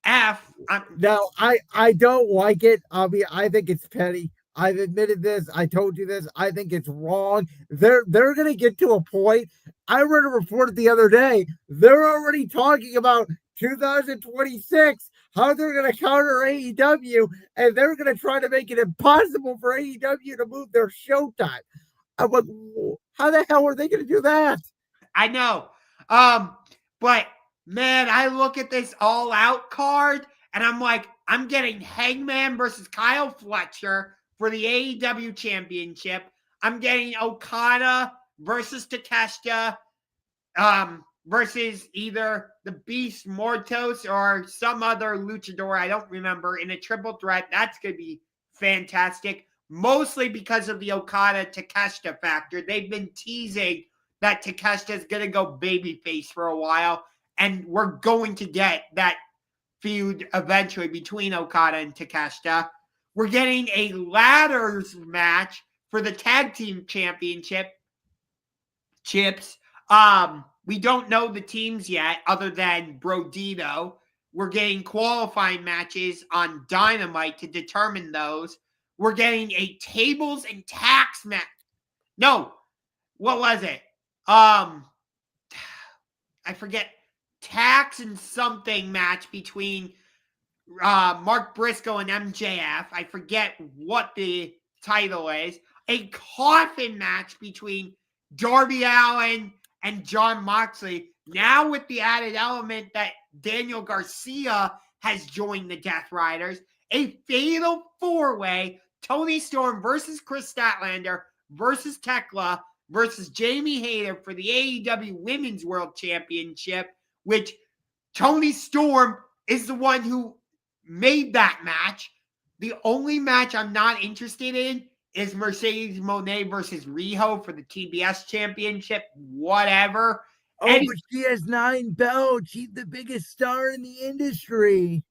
F. Now, I don't like it. I think it's petty. I've admitted this. I told you this. I think it's wrong. They're going to get to a point. I read a report the other day. They're already talking about 2026, how they're going to counter AEW, and they're going to try to make it impossible for AEW to move their showtime. I'm like, how the hell are they going to do that? I know. But man, I look at this All Out card, and I'm like, I'm getting Hangman versus Kyle Fletcher for the AEW Championship. I'm getting Okada versus Takeshita versus either the Beast Mortos or some other luchador, I don't remember, in a triple threat. That's going to be fantastic. mostly because of the Okada-Takeshita factor. They've been teasing that Takeshita is going to go babyface for a while, and we're going to get that feud eventually between Okada and Takeshita. We're getting a ladders match for the tag team championship chips. We don't know the teams yet other than Brodito. We're getting qualifying matches on Dynamite to determine those. We're getting a tables and tax match. No, what was it? I forget. Tax and something match between Mark Briscoe and MJF. I forget what the title is. A coffin match between Darby Allin and Jon Moxley. Now with the added element that Daniel Garcia has joined the Death Riders. A fatal four-way. Tony Storm versus Chris Statlander versus Tekla versus Jamie Hayter for the AEW Women's World Championship, which Tony Storm is the one who made that match. The only match I'm not interested in is Mercedes Moné versus Riho for the TBS Championship. Whatever. Oh, but she has 9 belts. She's the biggest star in the industry.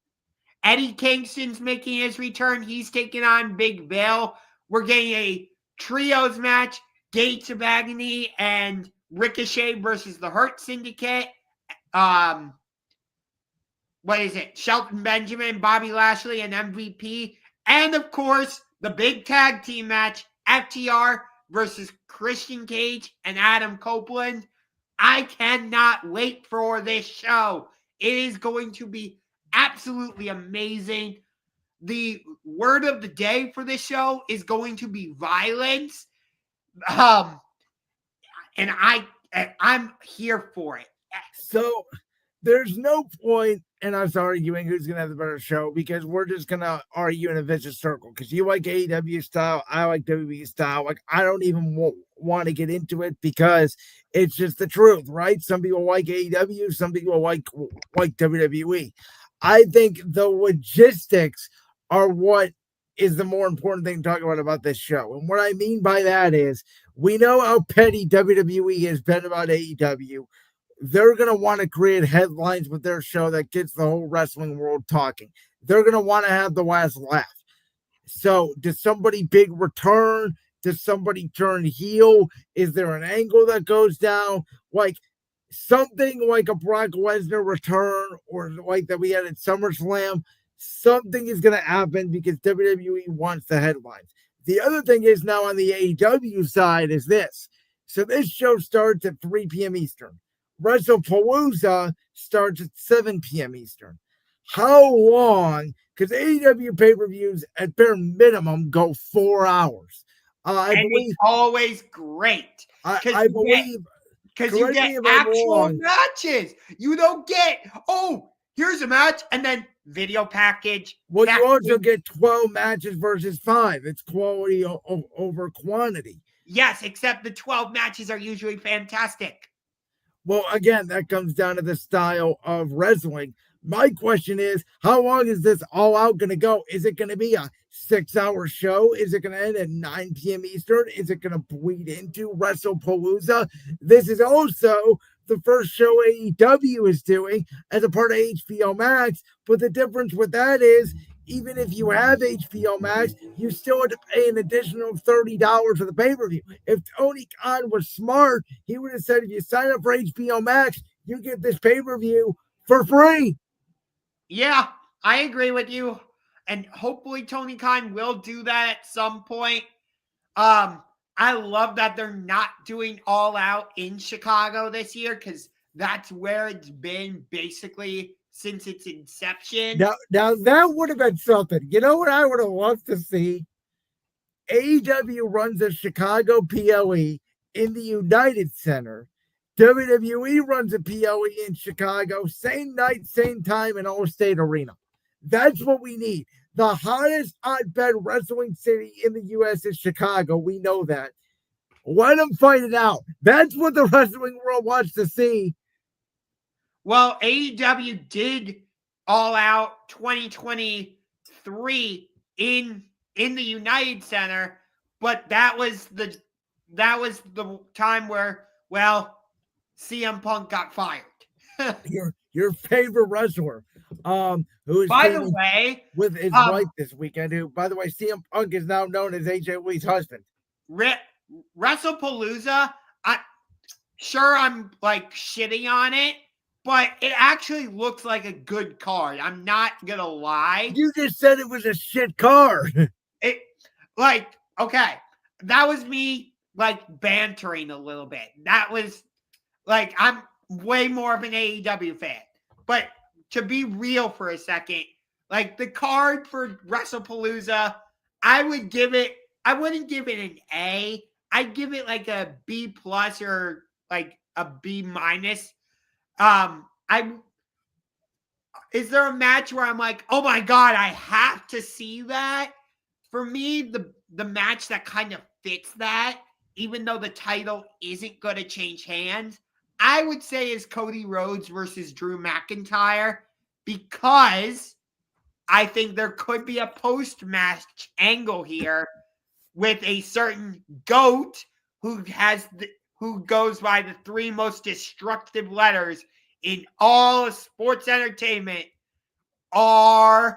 Eddie Kingston's making his return. He's taking on Big Bill. We're getting a trios match. Gates of Agony and Ricochet versus the Hurt Syndicate. What is it? Shelton Benjamin, Bobby Lashley, and MVP. And, of course, the big tag team match, FTR versus Christian Cage and Adam Copeland. I cannot wait for this show. It is going to be absolutely amazing. The word of the day for this show is going to be violence. And I'm here for it. So there's no point in us arguing who's going to have the better show because we're just going to argue in a vicious circle because you like AEW style, I like WWE style. Like, I don't even want to get into it because it's just the truth, right? Some people like AEW, some people like WWE. I think the logistics are what is the more important thing to talk about this show. And what I mean by that is we know how petty WWE has been about AEW. They're going to want to create headlines with their show that gets the whole wrestling world talking. They're going to want to have the last laugh. So does somebody big return? Does somebody turn heel? Is there an angle that goes down? Like something like a Brock Lesnar return or like that we had at SummerSlam. Something is going to happen because WWE wants the headlines. The other thing is now on the AEW side is this. So this show starts at 3 p.m. Eastern. Wrestlepalooza starts at 7 p.m. Eastern. How long? Because AEW pay-per-views at bare minimum go 4 hours. I believe it's always great. I believe because you get actual matches. You don't get, here's a match and then video package. Well, you also get 12 matches versus 5. It's quality over quantity. Yes, except the 12 matches are usually fantastic. Well, again, that comes down to the style of wrestling. My question is, how long is this all out going to go? Is it going to be a 6-hour show? Is it going to end at 9 p.m. Eastern? Is it going to bleed into Wrestlepalooza? This is also the first show AEW is doing as a part of HBO Max. But the difference with that is, even if you have HBO Max, you still have to pay an additional $30 for the pay-per-view. If Tony Khan was smart, he would have said, if you sign up for HBO Max, you get this pay-per-view for free. Yeah, I agree with you. And hopefully Tony Khan will do that at some point. I love that they're not doing All Out in Chicago this year because that's where it's been basically since its inception. Now that would have been something. You know what I would have loved to see? AEW runs a Chicago PLE in the United Center. WWE runs a PLE in Chicago, same night, same time in Allstate Arena. That's what we need. The hottest hotbed wrestling city in the U.S. is Chicago. We know that. Let them fight it out. That's what the wrestling world wants to see. Well, AEW did All Out 2023 in in the United Center, but that was the time where, well, CM Punk got fired. Your favorite wrestler, who is By the feuding way, with his wife this weekend, who, by the way, CM Punk is now known as AJ Lee's husband. Wrestlepalooza, I'm like shitting on it, but it actually looks like a good card. I'm not gonna lie. You just said it was a shit card. Okay, that was me like bantering a little bit. That was like, I'm way more of an AEW fan. But to be real for a second, like the card for Wrestlepalooza, I wouldn't give it an A. I'd give it like a B plus or like a B minus. Is there a match where I'm like, oh my God, I have to see that? For me, the match that kind of fits that, even though the title isn't going to change hands, I would say is Cody Rhodes versus Drew McIntyre, because I think there could be a post-match angle here with a certain GOAT who goes by the three most destructive letters in all of sports entertainment, RKO.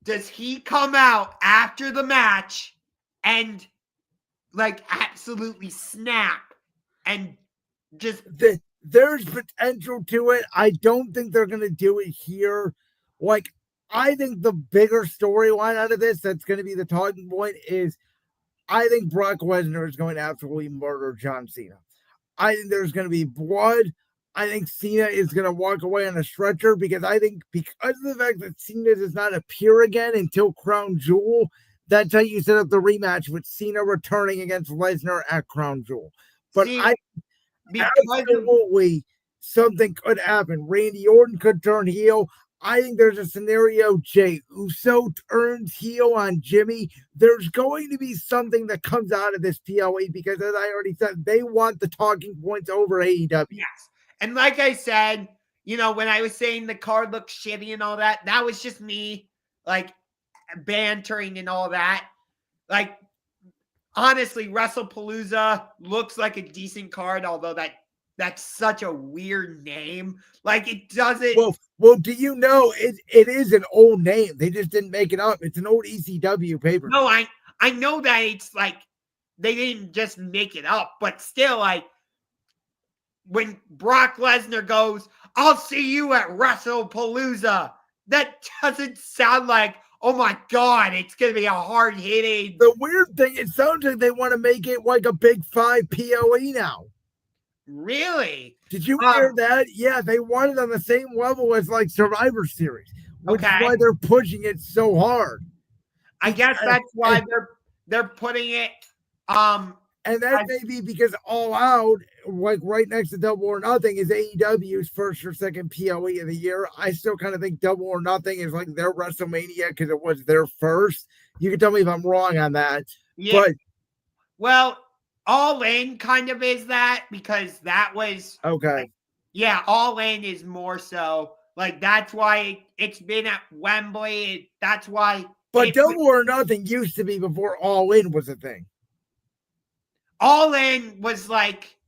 Does he come out after the match and like absolutely snap and just there's potential to it. I don't think they're going to do it here. Like, I think the bigger storyline out of this that's going to be the talking point is I think Brock Lesnar is going to absolutely murder John Cena. I think there's going to be blood. I think Cena is going to walk away on a stretcher because I think because of the fact that Cena does not appear again until Crown Jewel, that's how you set up the rematch with Cena returning against Lesnar at Crown Jewel. But absolutely something could happen. Randy Orton could turn heel. I think there's a scenario Jey Uso turns heel on Jimmy. There's going to be something that comes out of this PLE because, as I already said, they want the talking points over AEW. Yes. And like I said, when I was saying the card looks shitty and all that, that was just me like bantering and all that. Like, honestly, Wrestlepalooza looks like a decent card, although that's such a weird name. Like, it doesn't. Well, do you know it is an old name? They just didn't make it up. It's an old ECW paper. No, I know that it's like they didn't just make it up, but still, like when Brock Lesnar goes, "I'll see you at Wrestlepalooza," that doesn't sound like, oh my God, it's going to be a hard hitting. The weird thing, it sounds like they want to make it like a Big 5 PLE now. Really? Did you hear that? Yeah, they want it on the same level as like Survivor Series, which is why they're pushing it so hard. I guess that's why they're putting it. And that may be because All Out, like right next to Double or Nothing, is AEW's first or second PLE of the year. I still kind of think Double or Nothing is like their WrestleMania because it was their first. You can tell me if I'm wrong on that. Yeah. But, well, All In kind of is that because that was okay. Yeah, All In is more so like that's why it's been at Wembley. That's why. But Double or Nothing used to be before All In was a thing. All In was like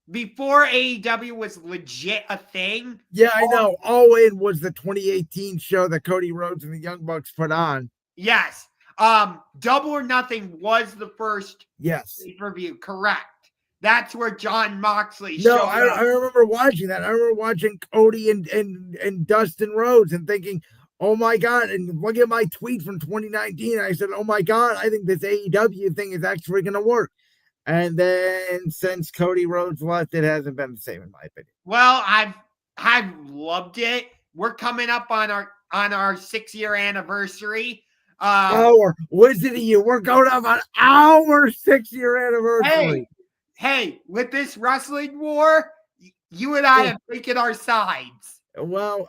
before AEW was legit a thing. Yeah, I know. All In was the 2018 show that Cody Rhodes and the Young Bucks put on. Yes. Double or Nothing was the first pay-per-view, correct. That's where John Moxley showed up. I remember watching that. I remember watching Cody and Dustin Rhodes and thinking, oh my God, and look at my tweet from 2019. I said, oh my God, I think this AEW thing is actually going to work. And then since Cody Rhodes left, it hasn't been the same in my opinion. Well, I've loved it. We're coming up on our 6-year anniversary. Listen to you. We're going up on our 6-year anniversary. Hey, with this wrestling war, you and I have taken our sides. Well,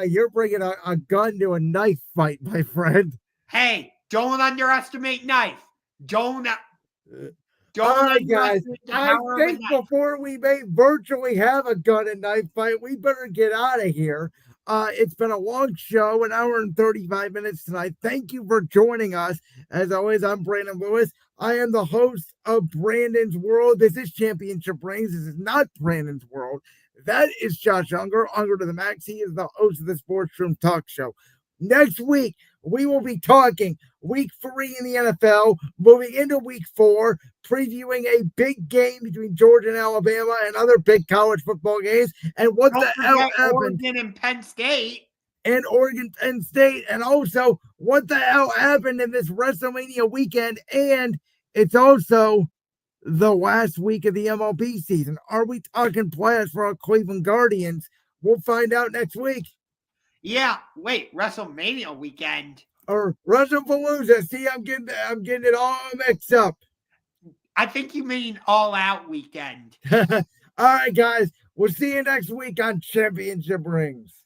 you're bringing a gun to a knife fight, my friend. Hey, don't underestimate knife. Don't. All right, guys. I think before we may virtually have a gun and knife fight, we better get out of here. It's been a long show, an hour and 35 minutes tonight. Thank you for joining us. As always, I'm Brandon Lewis. I am the host of Brandon's World. This is Championship Rings. This is not Brandon's World. That is Josh Ungar, Ungar to the Max. He is the host of the Sports Room Talk Show. Next week, we will be talking week 3 in the NFL, moving into week 4, previewing a big game between Georgia and Alabama and other big college football games. And what the hell happened? Oregon and Penn State. And Oregon, Penn State. And also, what the hell happened in this WrestleMania weekend? And it's also the last week of the MLB season. Are we talking playoffs for our Cleveland Guardians? We'll find out next week. Yeah, wait, WrestleMania weekend. Or Wrestlepalooza. See, I'm getting it all mixed up. I think you mean All Out weekend. All right, guys. We'll see you next week on Championship Rings.